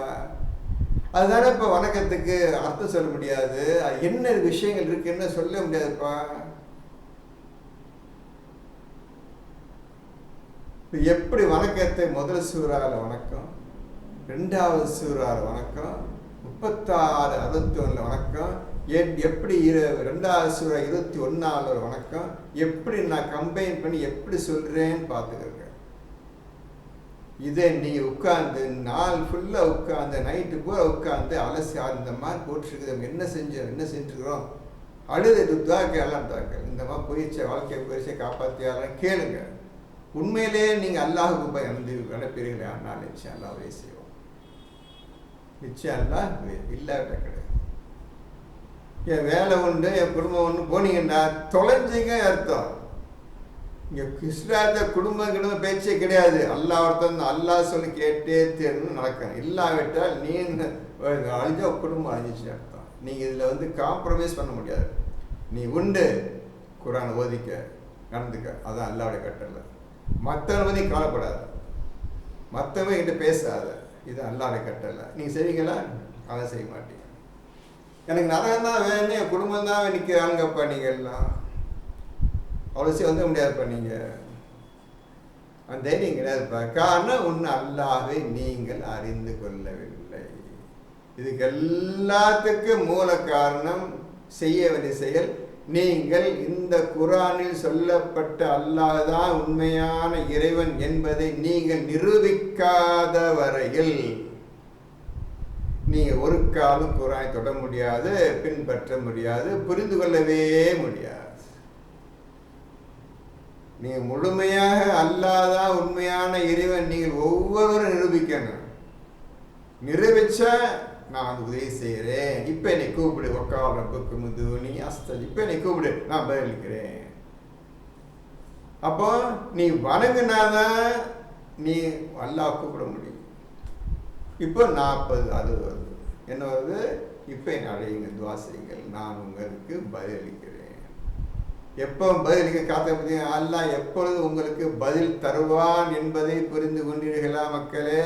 அதுதானே இப்போ வணக்கத்துக்கு அர்த்தம் சொல்ல முடியாது. என்ன விஷயங்கள் இருக்குன்னு சொல்ல முடியாதுப்பா. எப்படி வணக்கத்தை முதல் சூறால வணக்கம், 2வது சூறால வணக்கம், 36 61 வணக்கம், எப்படி 2வது சூறா 21 ஒரு வணக்கம், எப்படி நான் கம்பைன் பண்ணி எப்படி சொல்றேன்னு பார்த்துக்கிறேன். இதை நீங்க உட்கார்ந்து நாள் ஃபுல்லா உட்கார்ந்து நைட்டு பூரா உட்கார்ந்து அலசி இந்த மாதிரி போட்டுருக்குது, என்ன செஞ்சுருக்கிறோம், அழுது துவாக்க எல்லாம் துவாக்க, இந்த மாதிரி போயிடுச்ச வாழ்க்கையை போயிடுச்சே காப்பாற்றியாலும் கேளுங்க. உண்மையிலேயே நீங்க அல்லாஹுக்கு போய் அனுப்பீர்களே, ஆனால் நிச்சயம் அல்லா உதவி செய்வோம். நிச்சயம் அல்லா இல்லாட்ட கிடையாது. என் வேலை உண்டு, என் குடும்பம் ஒன்று போனீங்கன்னா தொலைஞ்சிங்க அர்த்தம். இங்கே கிறிஸ்டாத குடும்பம் பேச்சே கிடையாது. அல்லாஹ் ஒருத்தன் அல்லாஹ் சொல்லி கேட்டே தேர்ந்து நடக்கணும். இல்லாவிட்டால் நீ அழிஞ்சா குடும்பம் அழிஞ்சிச்சு அர்த்தம். நீங்கள் இதில் காம்ப்ரமைஸ் பண்ண முடியாது. நீ உண்டு குர்ஆன் ஓதிக்க நடந்துக்க, அதான் அல்லாஹ்வுடைய கட்டளை. மற்றவனை பற்றி கவலைப்படாத, மற்றவங்க கிட்ட பேசாத, இது அல்லாஹ்வுடைய கட்டளை. நீங்கள் செய்வீங்களா? அதை செய்ய மாட்டீங்க. எனக்கு நரகம் தான் வேணும், என் குடும்பம் தான் நிற்கிறாங்கப்பா. நீங்கள் எல்லாம் அவ்வளோ வந்துட முடியாதுப்பா. நீங்கள் அந்த தைரியம் கிடையாதுப்பா. காரணம் ஒன்று, அல்லாஹ்வை நீங்கள் அறிந்து கொள்ளவில்லை. இதுக்கு எல்லாத்துக்கும் மூல காரணம் செய்ய வேண்டிய செயல். நீங்கள் இந்த குர்ஆனில் சொல்லப்பட்ட அல்லாஹ் தான் உண்மையான இறைவன் என்பதை நீங்கள் நிரூபிக்காத வரையில் நீங்கள் ஒரு காலம் குர்ஆனை தொட முடியாது, பின்பற்ற முடியாது, புரிந்து கொள்ளவே முடியாது. நீங்கள் முழுமையாக அல்லாஹ் தான் உண்மையான இறைவன் நீங்கள் ஒவ்வொருவரும் நிரூபிக்கணும். நிரூபிச்சா நான் உதவி செய்கிறேன், இப்போ என்னை கூப்பிடு, ஒக்கால் ரப்புக்கு முதுனி அஸ்தல், இப்போ என்னை கூப்பிடு, நான் பதிலளிக்கிறேன். அப்போ நீ வணங்கினாதான் நீ அல்லாஹ் கூப்பிட முடியும். இப்போ 40 அது வருது, என்ன வருது? இப்போ என்னை அழையுங்க, துவா செய்யுங்கள், நான் உங்களுக்கு பதிலளிக்கிறேன். எப்போ பதிலளிக்க காத்த அல்லாஹ் எப்பொழுது உங்களுக்கு பதில் தருவான் என்பதை புரிந்து கொண்டீர்களா மக்களே?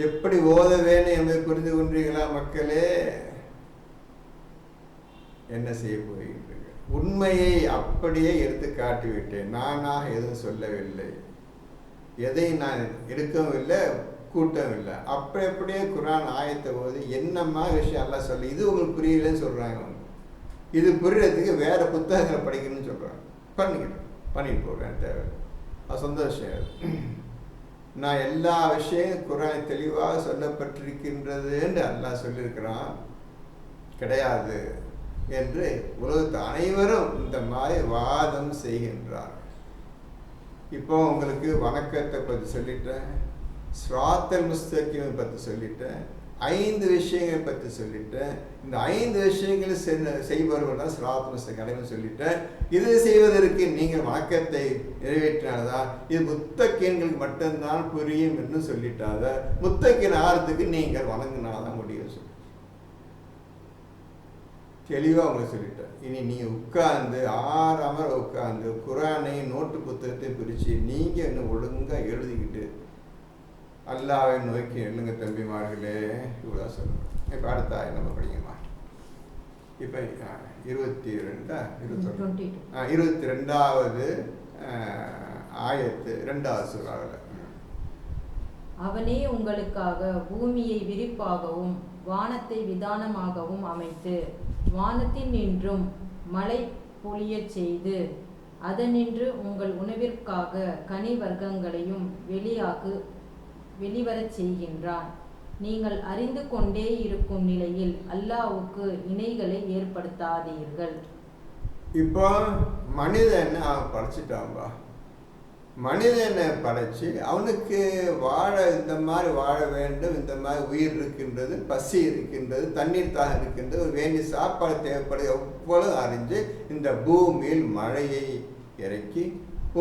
எப்படி ஓத வேணும் என்பதை புரிந்து கொண்டீர்களா மக்களே? என்ன செய்ய போகின்றீர்கள்? உண்மையை அப்படியே எடுத்து காட்டிவிட்டேன். நானாக எதுவும் சொல்லவில்லை, எதை நான் எடுக்கவும் இல்லை, கூட்டவும் இல்லை. அப்படியே குர்ஆன் ஆயத்தை போது என்னம்மா விஷயம் எல்லாம் சொல்லி இது உங்களுக்கு புரியலன்னு சொல்கிறாங்க. அவங்க இது புரியறதுக்கு வேறு புத்தகங்களை படிக்கணும்னு சொல்கிறாங்க. பண்ணிட்டு போகிறேன், தேவை, அது சொந்த விஷயம். நான் எல்லா விஷயம் குர்ஆன் தெளிவாக சொல்லப்பட்டிருக்கின்றது என்று அல்லாஹ் சொல்லியிருக்கிறான் கிடையாது என்று உலகத்து அனைவரும் இந்த மாதிரி வாதம் செய்கின்றார். இப்போ உங்களுக்கு வணக்கத்தை பற்றி சொல்லிட்டேன், ஸ்ராத்தல் முஸ்தகீமை பற்றி சொல்லிட்டேன், 5 விஷயங்களை பற்றி சொல்லிட்டேன். இந்த 5 விஷயங்களை செய்பவர்கள் தான் ஸ்ராத் முஸ்தகீம் அடையும் சொல்லிட்டேன். இதை செய்வதற்கு நீங்கள் வணக்கத்தை நிறைவேற்றினால்தான் இது முத்தகீன்களுக்கு மட்டும்தான் புரியும் என்று சொல்லிட்டாத முத்தகீன் ஆகிறதுக்கு நீங்கள் வணங்கினால்தான் முடியும் சொல்லி தெளிவாக உங்களுக்கு சொல்லிட்டேன். இனி நீங்கள் உட்கார்ந்து ஆறாமல் உட்கார்ந்து குர்ஆனை நோட்டு புத்தகத்தை பிரித்து நீங்கள் இன்னும் ஒழுங்காக எழுதிக்கிட்டு அல்லாஹ்வை நோக்கி எழுங்க தம்பிமார்களே, இவ்வளோ சொல்லணும். இப்போ அடுத்த ஆயம் நம்ம படிங்கம்மா. இப்போ 22வது ஆயத்து 2வது சூறாவில். அவனே உங்களுக்காக பூமியை விரிப்பாகவும் வானத்தை விதானமாகவும் அமைத்து வானத்தின் நின்றும் மழை பொழியச் செய்து அதனின்று உங்கள் உணவிற்காக கனி வர்க்கங்களையும் வெளிவரச் செய்கின்றான். நீங்கள் அறிந்து கொண்டே இருக்கும் நிலையில் அல்லாஹ்வுக்கு இணைகளை ஏற்படுத்தாதீர்கள். இப்போ மனிதனை அவன் படைச்சிட்டான்பா. மனிதனை படைச்சு அவனுக்கு வாழ இந்த மாதிரி வாழ வேண்டும், இந்த மாதிரி உயிர் இருக்கின்றது, பசி இருக்கின்றது, தண்ணீர் தாக இருக்கின்றது, ஒரு வேண்டிய சாப்பாடு தேவைப்படுது எவ்வளவு அறிஞ்சு இந்த பூமியில் மழையை இறக்கி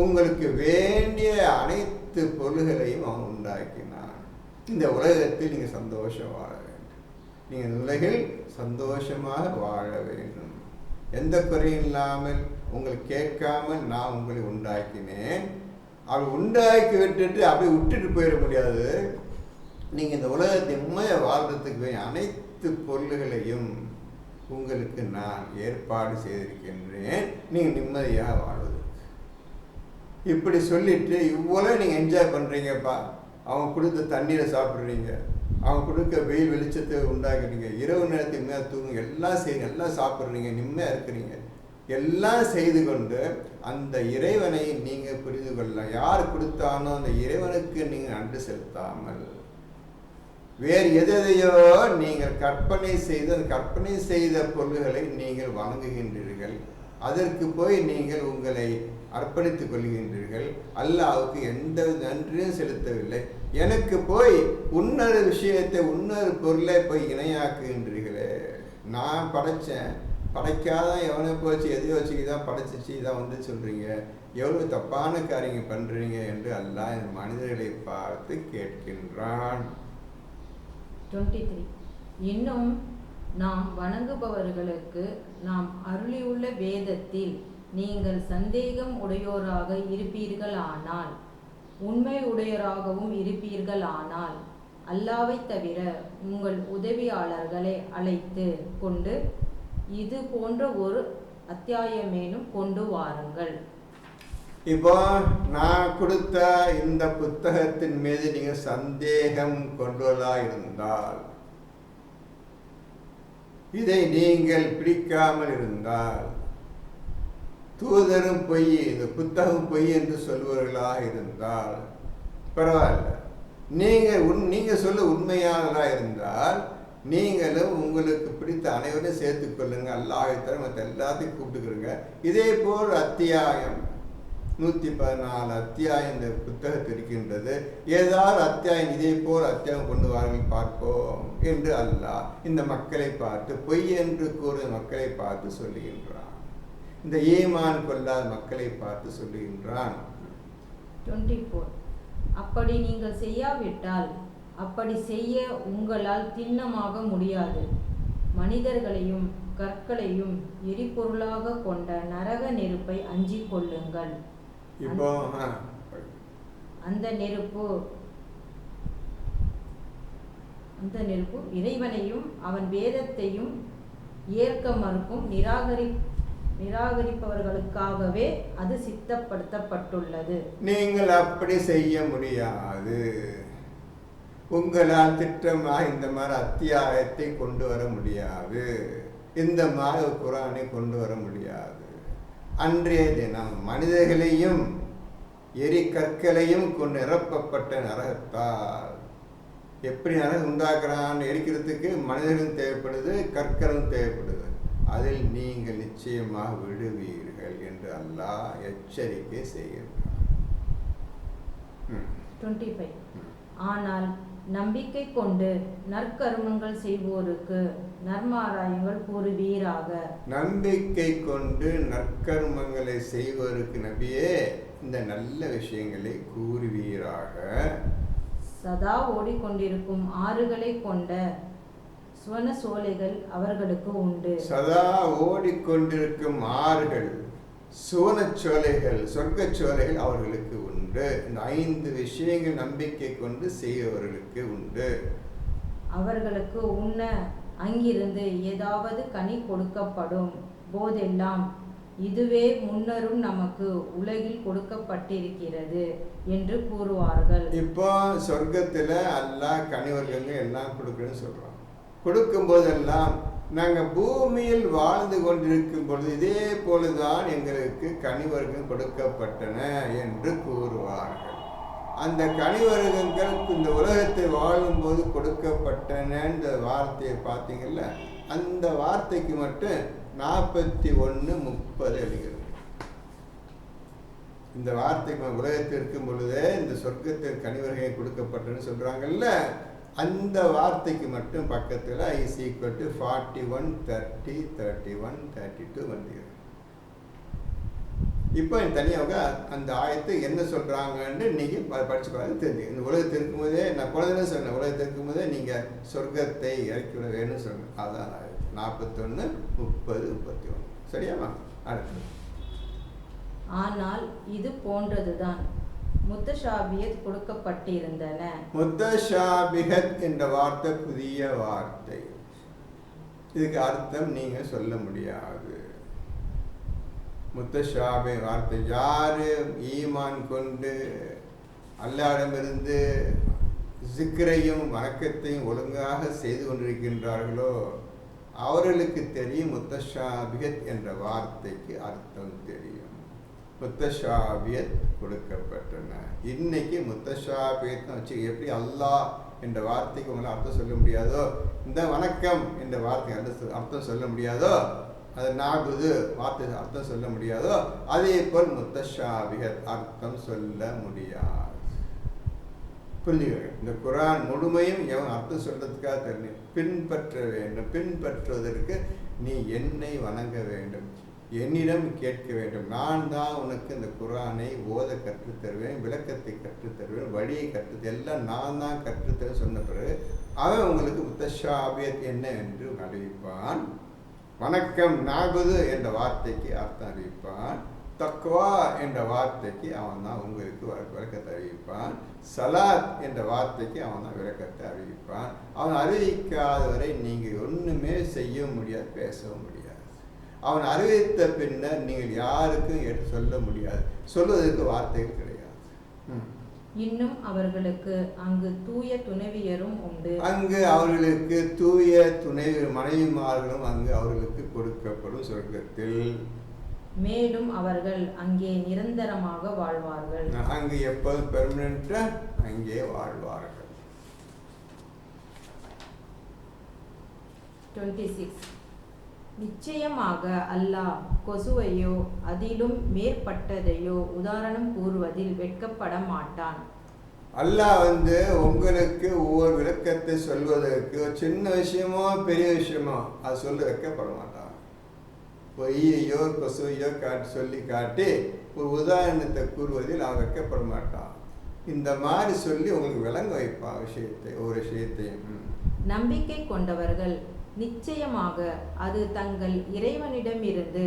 உங்களுக்கு வேண்டிய அனைத்து பொருள்களையும் அவன் உண்டாக்கினான். இந்த உலகத்தில் நீங்கள் சந்தோஷம் வாழ வேண்டும், நீங்கள் இந்த உலகில் சந்தோஷமாக வாழ வேண்டும், எந்த குறையும் இல்லாமல் உங்களுக்கு கேட்காமல் நான் உங்களை உண்டாக்கினேன். அவள் உண்டாக்கி விட்டுட்டு அப்படியே விட்டுட்டு போயிட முடியாது. நீங்கள் இந்த உலகத்தை உண்மையாக வாழ்றதுக்கு அனைத்து பொருள்களையும் உங்களுக்கு நான் ஏற்பாடு செய்திருக்கின்றேன், நீங்கள் நிம்மதியாக வாழ்வது. இப்படி சொல்லிட்டு இவ்வளோ நீங்கள் என்ஜாய் பண்ணுறீங்கப்பா. அவங்க கொடுத்த தண்ணீரை சாப்பிட்றீங்க, அவங்க கொடுக்க வெயில் வெளிச்சத்தை உண்டாக்குறீங்க, இரவு நேரத்துக்கு மேலே தூங்குங்க, எல்லாம் செய்யுங்க, எல்லாம் சாப்பிட்றீங்க, நிம்மதியாக இருக்கிறீங்க. எல்லாம் செய்து கொண்டு அந்த இறைவனை நீங்கள் புரிந்து கொள்ளலாம். யார் கொடுத்தானோ அந்த இறைவனுக்கு நீங்கள் நன்றி செலுத்தாமல் வேறு எதையோ நீங்கள் கற்பனை செய்து அந்த கற்பனை செய்த பொருள்களை நீங்கள் வணங்குகின்றீர்கள். அதற்கு போய் நீங்கள் உங்களை அர்ப்பணித்துக் கொள்கின்றீர்கள். அல்லாஹ்வுக்கு எந்த நன்றியும் செலுத்தவில்லை. எனக்கு போய் இன்னொரு விஷயத்தை இன்னொரு பொருளை போய் இணையாக்குகின்றீர்களே. நான் படைச்சேன், படைக்காதான் எவனை போச்சு எதையோ வச்சு இதான் படைச்சிச்சு இதான் வந்து சொல்கிறீங்க, எவ்வளோ தப்பான காரியங்கள் பண்ணுறீங்க என்று அல்லாஹ் இந்த மனிதர்களை பார்த்து கேட்கின்றான். 23. இன்னும் நாம் வணங்குபவர்களுக்கு நாம் அருளியுள்ள வேதத்தில் நீங்கள் சந்தேகம் உடையோராக இருப்பீர்களானால், உண்மை உடையராகவும் இருப்பீர்களானால், அல்லாஹ்வை தவிர உங்கள் உதவியாளர்களை அழைத்து கொண்டு இது போன்ற ஒரு அத்தியாயமேனும் கொண்டு வாருங்கள். இப்போ நான் கொடுத்த இந்த புத்தகத்தின் மீது நீங்கள் சந்தேகம் கொண்டுள்ளா இருந்தால், இதை நீங்கள் பிடிக்காமல் இருந்தால், தூதரும் பொய் இந்த புத்தகம் பொய் என்று சொல்பவர்களாக இருந்தால் பரவாயில்ல. நீங்கள் சொல்ல உண்மையானதாக இருந்தால் நீங்களும் உங்களுக்கு பிடித்த அனைவரையும் சேர்த்துக்கொள்ளுங்க. அல்லாஹ்வை தவிர மற்ற எல்லாத்தையும் கூப்பிட்டுக்கிறங்க. இதே போல் அத்தியாயம் 114 அத்தியாயம் இந்த புத்தகத்தில் இருக்கின்றது. ஏதாவது அத்தியாயம் இதே போல் அத்தியாயம் கொண்டு வாருங்கள் பார்ப்போம் என்று அல்லாஹ் இந்த மக்களை பார்த்து, பொய் என்று கூறும் மக்களை பார்த்து சொல்லுகின்றான். இந்த ஈமான் கொள்ளாத மக்களை பார்த்து சொல்லுகின்றான். 24. அப்படி நீங்கள் செய்யாவிட்டால் அப்படி செய்ய உங்களால் திண்ணமாக முடியாது. மனிதர்களையும் கற்களையும் எரிபொருளாக கொண்ட நரக நெருப்பை அஞ்சிக் கொள்ளுங்கள். இப்போ அந்த நெருப்பு இறைவனையும் அவன் வேதத்தையும் ஏற்க மறுக்கும் நிராகரிப்பவர்களுக்காகவே அது சித்தப்படுத்தப்பட்டுள்ளது. நீங்கள் அப்படி செய்ய முடியாது. உங்களால் திட்டமாக இந்த மாதிரி அத்தியாயத்தை கொண்டு வர முடியாது, இந்த மாதிரி குரானை கொண்டு வர முடியாது. அன்றைய தினம் மனிதர்களையும் எரிகற்களையும் கொண்டு நிரப்பப்பட்ட நரகத்தால், எப்படி நரகம் உண்டாக்குறான்னு எரிக்கிறதுக்கு மனிதர்களும் தேவைப்படுது, கற்களும் தேவைப்படுது. அதில் நீங்கள் நிச்சயமாக விடுவீர்கள் என்று அல்லாஹ் எச்சரிக்கை செய்கின்றார். 25. ஆனால் நம்பிக்கை கொண்டு நற்கருமங்கள் செய்வோருக்கு நன்மாராயங்கள் கூறுவீராக. நம்பிக்கை கொண்டு நற்கர்மங்களை செய்வோருக்கு நபியே இந்த நல்ல விஷயங்களை கூறுவீராக. சதா ஓடிக்கொண்டிருக்கும் ஆறுகளை கொண்ட சுவன சோலைகள் அவர்களுக்கு உண்டு. சதா ஓடிக்கொண்டிருக்கும் ஆறுகள், சுவனச்சோலைகள், சொர்க்கச்சோலைகள் அவர்களுக்கு உண்டு. இந்த 5 விஷயங்கள் நம்பிக்கை கொண்டு செய்பவர்களுக்கு உண்டு. அவர்களுக்கு உண்ண அங்கிருந்து ஏதாவது கனி கொடுக்கப்படும் போதெல்லாம் இதுவே முன்னரும் நமக்கு உலகில் கொடுக்கப்பட்டிருக்கிறது என்று கூறுவார்கள். இப்போ சொர்க்கத்துல அல்லாஹ் கனிவர்க்கங்கள் எல்லாம் கொடுக்குறேன்னு சொல்றோம். கொடுக்கும் போதெல்லாம் நாங்கள் பூமியில் வாழ்ந்து கொண்டிருக்கும் பொழுது இதே போலதான் எங்களுக்கு கனிவர்க்கம் கொடுக்கப்பட்டன என்று கூறுவார்கள். அந்த கனிவர்க்கங்கள் இந்த உலகத்தை வாழும்போது கொடுக்கப்பட்டன இந்த வார்த்தையை பார்த்தீங்கல்ல, அந்த வார்த்தைக்கு மட்டும் 41:30 எழுகிறது. இந்த வார்த்தைக்கு உலகத்தில் இருக்கும் பொழுதே இந்த சொர்க்கத்தில் கனிவர்க்கம் கொடுக்கப்பட்டன்னு சொல்றாங்கல்ல, அந்த வார்த்தைக்கு மட்டும் பக்கத்தில் = 41, 30, 31, 32 வந்து. இப்போ தனியாக அந்த ஆயத்தை என்ன சொல்றாங்கன்னு நீங்க படிச்சு பார்த்து தெரிஞ்சு. இந்த உலகத்தில் இருக்கும்போதே நான் குழந்தை சொன்னேன், உலகத்தில் இருக்கும்போதே நீங்க சொர்க்கத்தை இறக்கி விட வேணும்னு சொன்னேன். அதான் 41, 30, 31. சரியாமா? அடுத்து. ஆனால் இது போன்றதுதான் முத்தஷாபியத் கொடுக்கப்பட்டிருந்தன. முத்தஷாபிஹத் என்ற வார்த்தை புதிய வார்த்தை. இதுக்கு அர்த்தம் நீங்க சொல்ல முடியாது. முத்தஷாபி வார்த்தை யாரு ஈமான் கொண்டு அல்லாஹ்விடமிருந்து ஜிக்ரையும் வணக்கத்தையும் ஒழுங்காக செய்து கொண்டிருக்கின்றார்களோ அவர்களுக்கு தெரியும் முத்தஷாபிஹத் என்ற வார்த்தைக்கு அர்த்தம் தெரியும். முத்தஷாபியத் கொடுக்கப்பட்டன. இன்னைக்கு முத்தஷாபியத் வச்சு எப்படி அல்லாஹ் என்ற வார்த்தைக்கு உங்களை அர்த்தம் சொல்ல முடியாதோ, இந்த வணக்கம் என்ற வார்த்தைக்கு அர்த்தம் சொல்ல முடியாதோ, அது நாகுது வார்த்தை அர்த்தம் சொல்ல முடியாதோ, அதே போல் முத்தஷாபியத் அர்த்தம் சொல்ல முடியாது. புரிஞ்சுக்க, இந்த குரான் முழுமையும் எவன் அர்த்தம் சொல்றதுக்காக தெரியும். பின்பற்ற வேண்டும். பின்பற்றுவதற்கு நீ என்னை வணங்க வேண்டும், என்னிடம் கேட்க வேண்டும். நான் தான் உனக்கு இந்த குரானை ஓத கற்றுத்தருவேன், விளக்கத்தை கற்றுத்தருவேன், வழியை எல்லாம் நான் தான் கற்றுத்தருவேன் சொன்ன பிறகு அவன் உங்களுக்கு முத்தஷாபியத் என்ன என்று அறிவிப்பான். வணக்கம் நாகுது என்ற வார்த்தைக்கு அர்த்தம் அறிவிப்பான். தக்வா என்ற வார்த்தைக்கு அவன் தான் உங்களுக்கு விளக்கத்தை அறிவிப்பான். சலாத் என்ற வார்த்தைக்கு அவன் தான் விளக்கத்தை அறிவிப்பான். அவன் அறிவிக்காத வரை நீங்கள் ஒன்றுமே செய்ய முடியாது, பேசவும் முடியாது. அவன் அறிவித்த பின்னர் நீங்கள் யாருக்கும் எடுத்து சொல்ல முடியாது, சொல்வதற்கு வார்த்தைகள் கிடையாது. இன்னும் அவர்களுக்கு அங்கு தூய துணைவியரும் உண்டு. அங்கு அவர்களுக்கு தூய துணைவி மனைவிமார்களும் அங்கு அவர்களுக்கு கொடுக்கப்படும் சொர்க்கத்தில். மேலும் அவர்கள் அங்கே நிரந்தரமாக வாழ்வார்கள். அங்கு எப்போது பெர்மனண்டா அங்கே வாழ்வார்கள். 26. நிச்சயமாக அல்லாஹ் கொசுவையோ அதிலும் மேற்பட்டதையோ உதாரணம் கூறுவதில் வெட்கப்பட மாட்டான். அல்லாஹ் உங்களுக்கு ஒவ்வொரு விளக்கத்தை சொல்வதற்கு சின்ன விஷயமோ பெரிய விஷயமோ அது சொல்ல வெட்கப்பட மாட்டான். பொய்யையோ கொசுவையோ சொல்லி காட்டி ஒரு உதாரணத்தை கூறுவதில் அவன் வெட்கப்பட மாட்டான். இந்த மாதிரி சொல்லி உங்களுக்கு விளங்க வைப்பான் விஷயத்தை, ஒவ்வொரு விஷயத்தையும். நம்பிக்கை கொண்டவர்கள் நிச்சயமாக அது தங்கள் இறைவனிடமிருந்து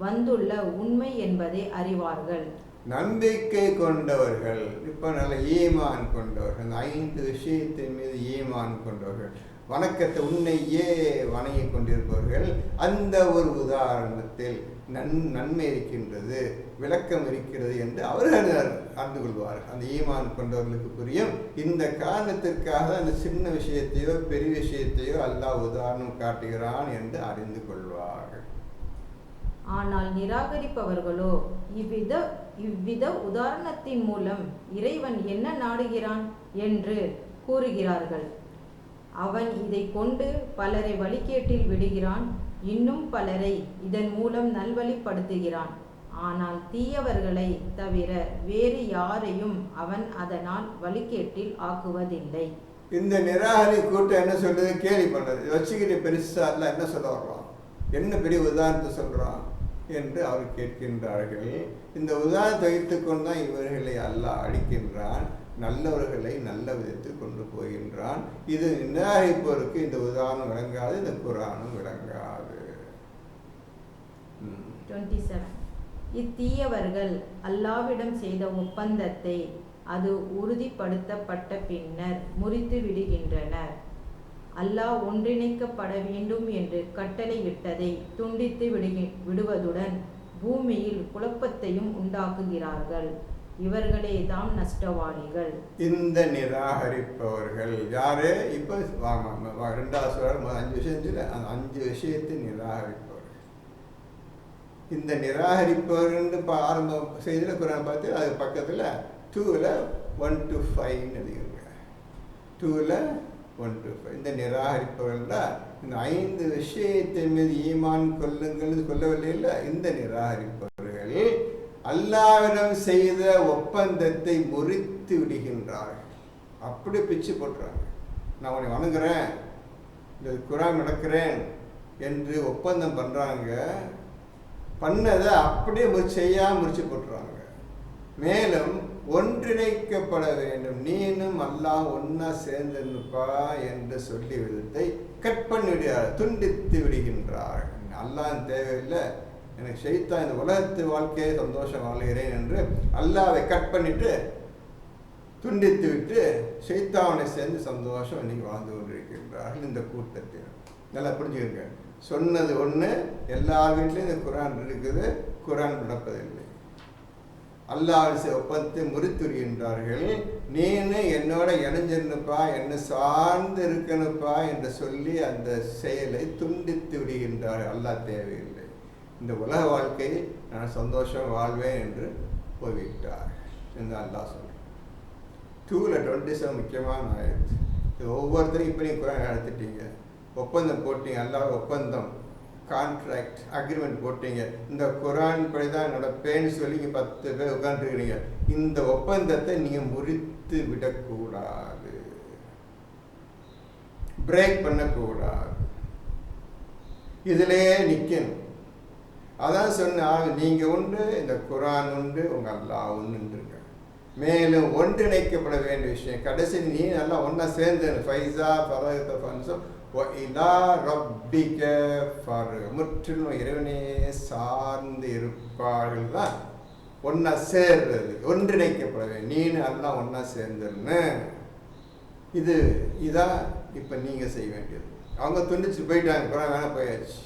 வந்துள்ள உண்மை என்பதை அறிவார்கள். நம்பிக்கை கொண்டவர்கள், இப்போ நல்ல ஈமான் கொண்டவர்கள், 5 விஷயத்தின் மீது ஈமான் கொண்டவர்கள், வணக்கத்தை உன்னையே வணங்கி கொண்டிருப்பவர்கள் அந்த ஒரு உதாரணத்தில் நன்மை இருக்கின்றது, விளக்கம் இருக்கிறது என்று அவர்கள் அறிந்து கொள்வார்கள். அந்த ஈமான் கொண்டவர்களுக்கு புரியும். இந்த காரணத்திற்காக அந்த சின்ன விஷயத்தையோ பெரிய விஷயத்தையோ அல்லாஹ் உதாரணம் காட்டுகிறான் என்று அறிந்து கொள்வார்கள். ஆனால் நிராகரிப்பவர்களோ இவ்வித உதாரணத்தின் மூலம் இறைவன் என்ன நாடுகிறான் என்று கூறுகிறார்கள். அவன் இதை கொண்டு பலரை வழிகேட்டில் விடுகிறான், இன்னும் பலரை இதன் மூலம் நல்வழிப்படுத்துகிறான். ஆனால் தீயவர்களை தவிர வேறு யாரையும் அவன் அதனால் வழிகேட்டில் ஆக்குவதில்லை. இந்த நிராகரி கூட்டம் என்ன சொல்றது? கேலி பண்றது. வச்சுக்கிட்டு பெருசா அல்ல என்ன சொல்ல வர்றான், என்ன பெரிய உதாரணத்தை சொல்றான் என்று அவர் கேட்கின்றார்கள். இந்த உதாரணத்தை வைத்துக் கொண்டுதான் இவர்களை அல்லாஹ் அழிக்கின்றான், நல்லவர்களை நல்ல விதத்தில் கொண்டு போகின்றான். இது நிராகரிப்போருக்கு இந்த உதாரணம் விளங்காது, இந்த குர்ஆனும் விளங்காது. 27 இத்தீயவர்கள் அல்லாஹ்விடம் செய்த ஒப்பந்தத்தை அது உறுதிப்படுத்தப்பட்ட பின்னர் முறித்து விடுகின்றனர். அல்லாஹ் ஒன்றிணைக்கப்பட வேண்டும் என்று கட்டளையிட்டதை துண்டித்து விடுவதுடன் பூமியில் குழப்பத்தையும் உண்டாக்குகிறார்கள். இவர்களே தாம் நஷ்டவாளிகள். இந்த நிராகரிப்பவர்கள் யாரு? இப்ப 2வது 5 விஷயத்துல அந்த 5 விஷயத்தை நிராகரிப்பவர்கள். இந்த நிராகரிப்பவர்கள் ஆரம்பம் செய்தில குர்ஆன் பார்த்து அது பக்கத்துல 2ல 1 to 5 எழுதிருங்க. 2ல 1 to 5 இந்த நிராகரிப்பவர்கள் தான் இந்த 5 விஷயத்தின் மீது ஈமான் கொள்ளுங்கள் சொல்லவில்லை இல்லை. இந்த நிராகரிப்பவர்கள் அல்லாஹ்விடம் செய்த ஒப்பந்தத்தை முறித்து விடுகின்றார்கள். அப்படி பிச்சு போட்டுறாங்க. நான் உன்னை வணங்குறேன், இந்த குர்ஆன் நடக்கிறேன் என்று ஒப்பந்தம் பண்றாங்க. பண்ணதை அப்படியே செய்யாம முறிச்சு போட்டுறாங்க. மேலும் ஒன்றிணைக்கப்பட வேண்டும், நீனும் அல்லாஹ் ஒன்னா சேர்ந்துப்பா என்று சொல்லி விதத்தை கட் பண்ணி விடுகிறார், துண்டித்து விடுகின்றார். அல்லாஹ் தேவையில்லை, எனக்கு ஷைத்தான் இந்த உலகத்து வாழ்க்கையை சந்தோஷம் வாழ்கிறேன் என்று அல்லாஹ்வை கட் பண்ணிட்டு துண்டித்து விட்டு ஷைத்தானை சேர்ந்து சந்தோஷம் இன்னைக்கு வாழ்ந்து கொண்டிருக்கின்றார்கள் இந்த கூட்டத்தில். நல்லா புரிஞ்சுக்கங்க. சொன்னது ஒன்று, எல்லார் வீட்லையும் இந்த குர்ஆன் இருக்குது, குர்ஆன் நடப்பதில்லை. அல்லாஹ் ஒப்பந்தத்தை முறித்துறுகின்றார்கள். நீனு என்னோட இணைஞ்சிருந்துப்பா, என்ன சார்ந்து இருக்கணுப்பா என்று சொல்லி அந்த செயலை துண்டித்து விடுகின்றார்கள். அல்லாஹ் தேவையில்லை, இந்த உலக வாழ்க்கையை நான் சந்தோஷம் வாழ்வேன் என்று போய்விட்டார் என்று அல்லாஹ் சொல்றார். 2ல 27 முக்கியமான ஆயத்து. இது ஒவ்வொருத்தரும் இப்போ நீங்கள் குர்ஆன் எடுத்துட்டீங்க, ஒப்பந்தம் போட்டீங்க, அல்லாஹ் ஒப்பந்தம் கான்ட்ராக்ட் அக்ரிமெண்ட் போட்டீங்க, இந்த குர்ஆன் படி தான் நடப்பேன்னு சொல்லி 10 பேர் உட்காந்துருக்கிறீங்க. இந்த ஒப்பந்தத்தை நீங்கள் முறித்து விடக்கூடாது, பிரேக் பண்ணக்கூடாது, இதிலே நிற்கணும். அதான் சொன்ன, நீங்கள் உண்டு, இந்த குர்ஆன் உண்டு, உங்கள் அல்லாஹ் ஒன்றுங்க. மேலும் ஒன்றிணைக்கப்பட வேண்டிய விஷயம் கடைசி நீ நல்லா ஒன்றா சேர்ந்து ஃபைஸா ஃபரகத ஃபன்ஸோ இலா ரப்பிக ஃபர் முற்றிலும் இறைவனே சார்ந்து இருப்பார்கள் தான் ஒன்றா சேர்றது, ஒன்றிணைக்கப்பட வேண்டும். நீனு எல்லாம் ஒன்றா சேர்ந்துருன்னு இதான் இப்போ நீங்கள் செய்ய வேண்டியது. அவங்க துண்டிச்சு போயிட்டாங்க, குர்ஆன் வேணாம் போயாச்சு,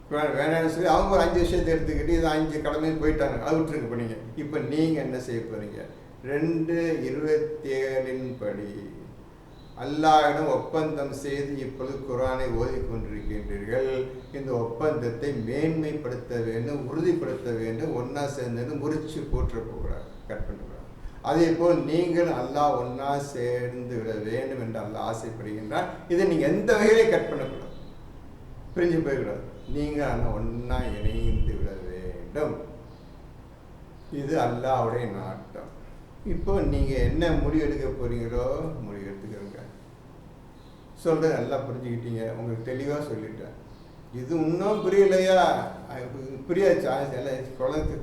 குர்ஆன் வேணான்னு சொல்லி அவங்க ஒரு 5 விஷயத்தை எடுத்துக்கிட்டு இது 5 கடமைன்னு போயிட்டாங்க, அது விட்டுருக்கு பண்ணீங்க. இப்போ நீங்கள் என்ன செய்ய போகிறீங்க? 2:27 படி அல்லாஹ்விடம் ஒப்பந்தம் செய்து இப்பொழுது குர்ஆனை ஓதிக்கொண்டிருக்கின்றீர்கள். இந்த ஒப்பந்தத்தை மேன்மைப்படுத்த வேண்டும், உறுதிப்படுத்த வேண்டும், ஒன்றா சேர்ந்து முறிச்சு போற்றக்கூடாது, கட் பண்ணக்கூடாது. அதே போல் நீங்கள் அல்லாஹ் ஒன்றா சேர்ந்து விட வேண்டும் என்று அல்லாஹ் ஆசைப்படுகின்றார். இதை நீங்கள் எந்த வகையிலே கட் பண்ணக்கூடாது, பிரிஞ்சு போயிடக்கூடாது. நீங்கள் ஆனால் ஒன்றா இணைந்து விட வேண்டும். இது அல்லாஹ்வுடைய நாட்டம். இப்போ நீங்கள் என்ன முடிவு எடுக்க போறீங்களோ முடிவு எடுத்துக்கிறோங்க. சொல்கிறது நல்லா புரிஞ்சுக்கிட்டீங்க, உங்களுக்கு தெளிவாக சொல்லிட்டேன். இது இன்னும் புரியலையா? புரியாத சான்ஸ் எல்லாம்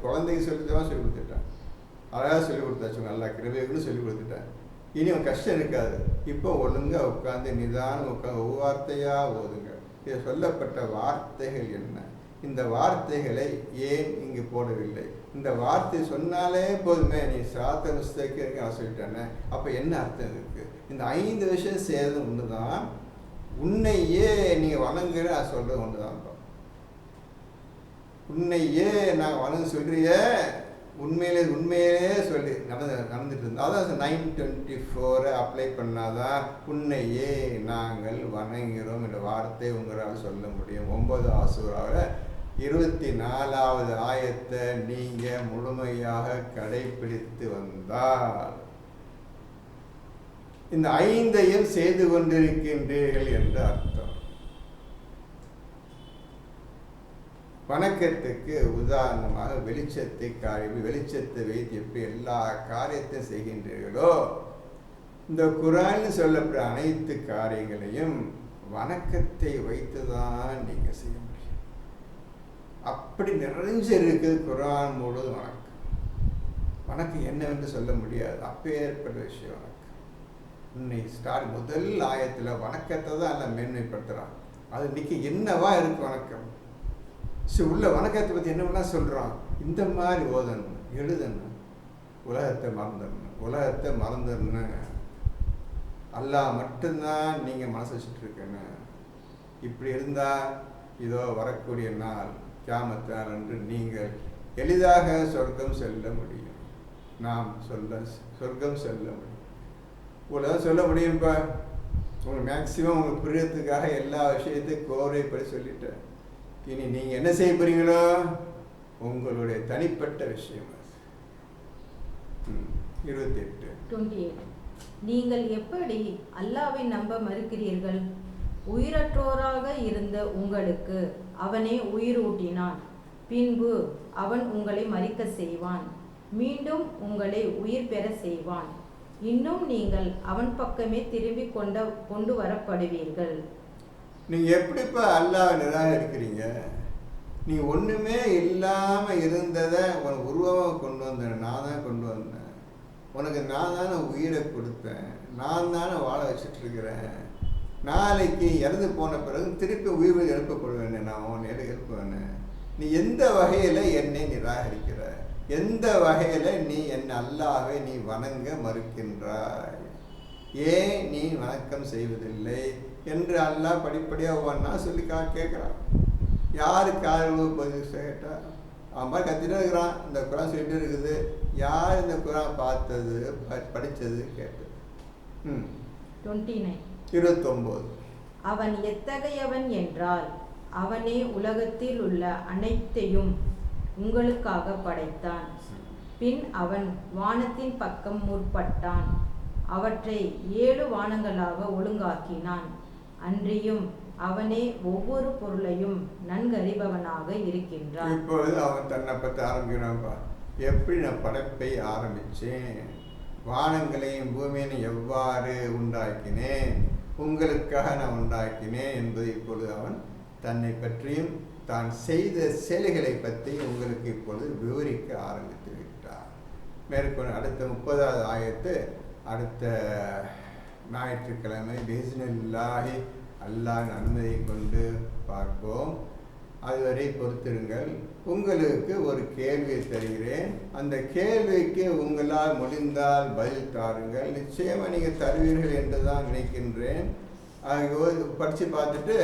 குழந்தைக்கு சொல்லித்தான் சொல்லி கொடுத்துட்டேன், அழகாக சொல்லி கொடுத்தாச்சு, நல்லா கிருபைக்குன்னு சொல்லி கொடுத்துட்டேன். இனி உங்கள் கஷ்டம் இருக்காது. இப்போ ஒழுங்காக உட்காந்து நிதானம் உட்காந்து ஒவ்வொரு வார்த்தையாக ஓதுங்க. இது சொல்லப்பட்ட வார்த்தைகள் என்ன, இந்த வார்த்தைகளை ஏன் இங்கு போடவில்லை, இந்த வார்த்தை சொன்னாலே போதுமே நீ சாத்த மிஸ்டேக்கு நான் சொல்லிட்டேனே, அப்போ என்ன அர்த்தம் இருக்குது? இந்த 5 விஷயம் செய்யறது ஒன்று தான். உன்னையே நீங்கள் வணங்குற நான் சொல்கிறது ஒன்று தான்ப்பா. உன்னையே நான் வணங்க சொல்கிறிய உண்மையிலே சொல்லி நடந்துட்டு இருந்தால் அதான் 9:24 அப்ளை பண்ணாதான் உன்னையே நாங்கள் வணங்குகிறோம் என்ற வார்த்தை உங்களால் சொல்ல முடியும். 9வது சூறாவில் 24வது ஆயத்தை நீங்கள் முழுமையாக கடைபிடித்து வந்தால் இந்த 5ஐயும் செய்து கொண்டிருக்கின்றீர்கள் என்று அர்த்தம். வணக்கத்துக்கு உதாரணமாக வெளிச்சத்தை வைத்து எப்படி எல்லா காரியத்தையும் செய்கின்றீர்களோ இந்த குர்ஆன் சொல்லப்படுற அனைத்து காரியங்களையும் வணக்கத்தை வைத்துதான் நீங்க செய்ய முடியும். அப்படி நிறைஞ்சிருக்கு குர்ஆன் முழுவதும் வணக்கம். வணக்கம் என்னவென்று சொல்ல முடியாது, அப்பேற்பட்ட விஷயம் வணக்கம். இன்னைக்கு முதல் ஆயத்தில் வணக்கத்தை தான் எல்லாம் மேன்மைப்படுத்துகிறான். அது இன்னைக்கு என்னவா இருக்கு வணக்கம்? உள்ள வணக்கத்தை பற்றி என்ன வேணா சொல்கிறான். இந்த மாதிரி ஓதணும், எழுதணும், உலகத்தை மறந்துடணும், அல்லாஹ் மட்டும்தான் நீங்கள் மனசு வச்சுட்டு இருக்கணும். இப்படி இருந்தால் இதோ வரக்கூடிய நாள் கியாமத் நாள் என்று நீங்கள் எளிதாக சொர்க்கம் செல்ல முடியும். நாம் சொர்க்கம் செல்ல முடியும். இவ்வளோதான் சொல்ல முடியும்ப்பா. உங்களுக்கு மேக்சிமம் உங்களுக்கு புரியறதுக்காக எல்லா விஷயத்தையும் கோரைப்படி சொல்லிட்டேன். இனி நீங்கள் என்ன செய்ய போறீங்களோ உங்களுடைய தனிப்பட்ட விஷயம். 28 நீங்கள் எப்படி அல்லாஹ்வை நம்ப மறுக்கிறீர்கள்? உயிரற்றோராக இருந்த உங்களுக்கு அவனே உயிரூட்டினான். பின்பு அவன் உங்களை மரிக்க செய்வான், மீண்டும் உங்களை உயிர் பெற செய்வான். இன்னும் நீங்கள் அவன் பக்கமே திரும்பி கொண்டு வரப்படுவீர்கள். நீங்க எப்படிப்பா அல்லாஹ்வை நிராகரிக்கிறீங்க? நீ ஒண்ணுமே இல்லாம இருந்ததை உனக்கு உருவமாக கொண்டு வந்தேன், நான் தான் கொண்டு வந்தேன். உனக்கு நான் தானே உயிரை கொடுத்தேன், நான் தானே வாழ வச்சுட்டு இருக்கிறேன். நாளைக்கு இறந்து போன பிறகு திருப்பி உயிர் எழுப்பப்படுவேன், நான் உன்னை எழுப்புவேன். நீ எந்த வகையில என்னை நிராகரிக்கிற? எந்த வகையில நீ என் அல்லாஹ்வை நீ வணங்க மறுக்கின்றாய்? ஏன் நீ வணக்கம் செய்வதில்லை என்று அல்லாஹ் படிப்படியாக ஒவ்வொன்றா சொல்லி கேட்குறான். யாருக்கு பதில் கேட்டா அவன் மாதிரி கத்திட்டு இருக்கிறான். இந்த குரான் சொல்லிட்டு இருக்குது. யார் இந்த குரான் பார்த்தது, படித்தது, கேட்டது? 29 அவன் எத்தகையவன் என்றால் அவனே உலகத்தில் உள்ள அனைத்தையும் உங்களுக்காக படைத்தான். பின் அவன் வானத்தின் பக்கம் முற்பட்டான், அவற்றை 7 வானங்களாக ஒழுங்காக்கினான். அன்றியும் அவனே ஒவ்வொரு பொருளையும் நன்கறிபவனாக இருக்கின்றான். இப்பொழுது அவன் தன்னை பற்றி ஆரம்பிக்கிறான்பா. எப்படி நான் படைப்பை ஆரம்பித்தேன், வானங்களையும் பூமியையும் எவ்வாறு உண்டாக்கினேன், உங்களுக்காக நான் உண்டாக்கினேன் என்பது இப்பொழுது அவன் தன்னை பற்றியும் தான் செய்த செயல்களை பற்றி உங்களுக்கு இப்பொழுது விவரிக்க ஆரம்பித்து விட்டார். மேற்கொண்டு அடுத்த 30வது ஆயத்து அடுத்த ஞாயிற்றுக்கிழமை பிஸ்மில்லாஹி அல்லாஹ்வின் அனுமதியை கொண்டு பார்ப்போம். அதுவரை பொறுத்திருங்கள். உங்களுக்கு ஒரு கேள்வியை தருகிறேன். அந்த கேள்விக்கு உங்களால் முடிந்தால் பதில் தாருங்கள். நிச்சயமாக நீங்கள் தருவீர்கள் என்று தான் நினைக்கின்றேன். படித்து பார்த்துட்டு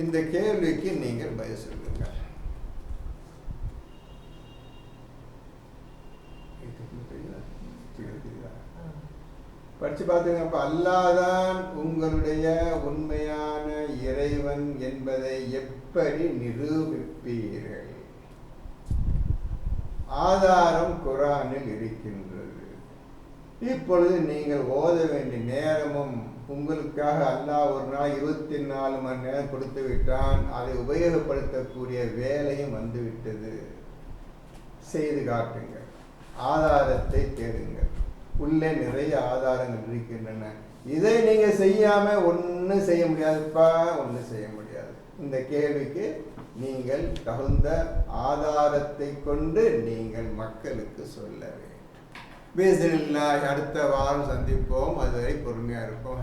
இந்த கேள்விக்கு நீங்கள் பதில் சொல்லுங்கள். படிச்சு பார்த்துங்க. அப்ப அல்லாஹ் தான் உங்களுடைய உண்மையான இறைவன் என்பதை எப்படி நிரூபிப்பீர்கள்? ஆதாரம் குர்ஆனில் இருக்கின்றது. இப்பொழுது நீங்கள் ஓத வேண்டிய நேரமும் உங்களுக்காக அல்லாஹ் ஒரு நாள் 24 மணி நேரம் கொடுத்து விட்டான். அதை உபயோகப்படுத்தக்கூடிய வேலையும் வந்துவிட்டது. செய்து காட்டுங்கள், ஆதாரத்தை தேடுங்கள். உள்ளே நிறைய ஆதாரங்கள் இருக்கின்றன. இதை நீங்க செய்யாம ஒன்றும் செய்ய முடியாதுப்பா, ஒன்றும் செய்ய முடியாது. இந்த கேள்விக்கு நீங்கள் தகுந்த ஆதாரத்தை கொண்டு நீங்கள் மக்களுக்கு சொல்ல வேண்டும். பிஸ்மில்லாஹ். அடுத்த வாரம் சந்திப்போம். அதுவரை பொறுமையா இருப்போம்.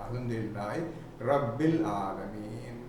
அல்ஹம்துலில்லாஹ் ரப்பில் ஆலமீன்.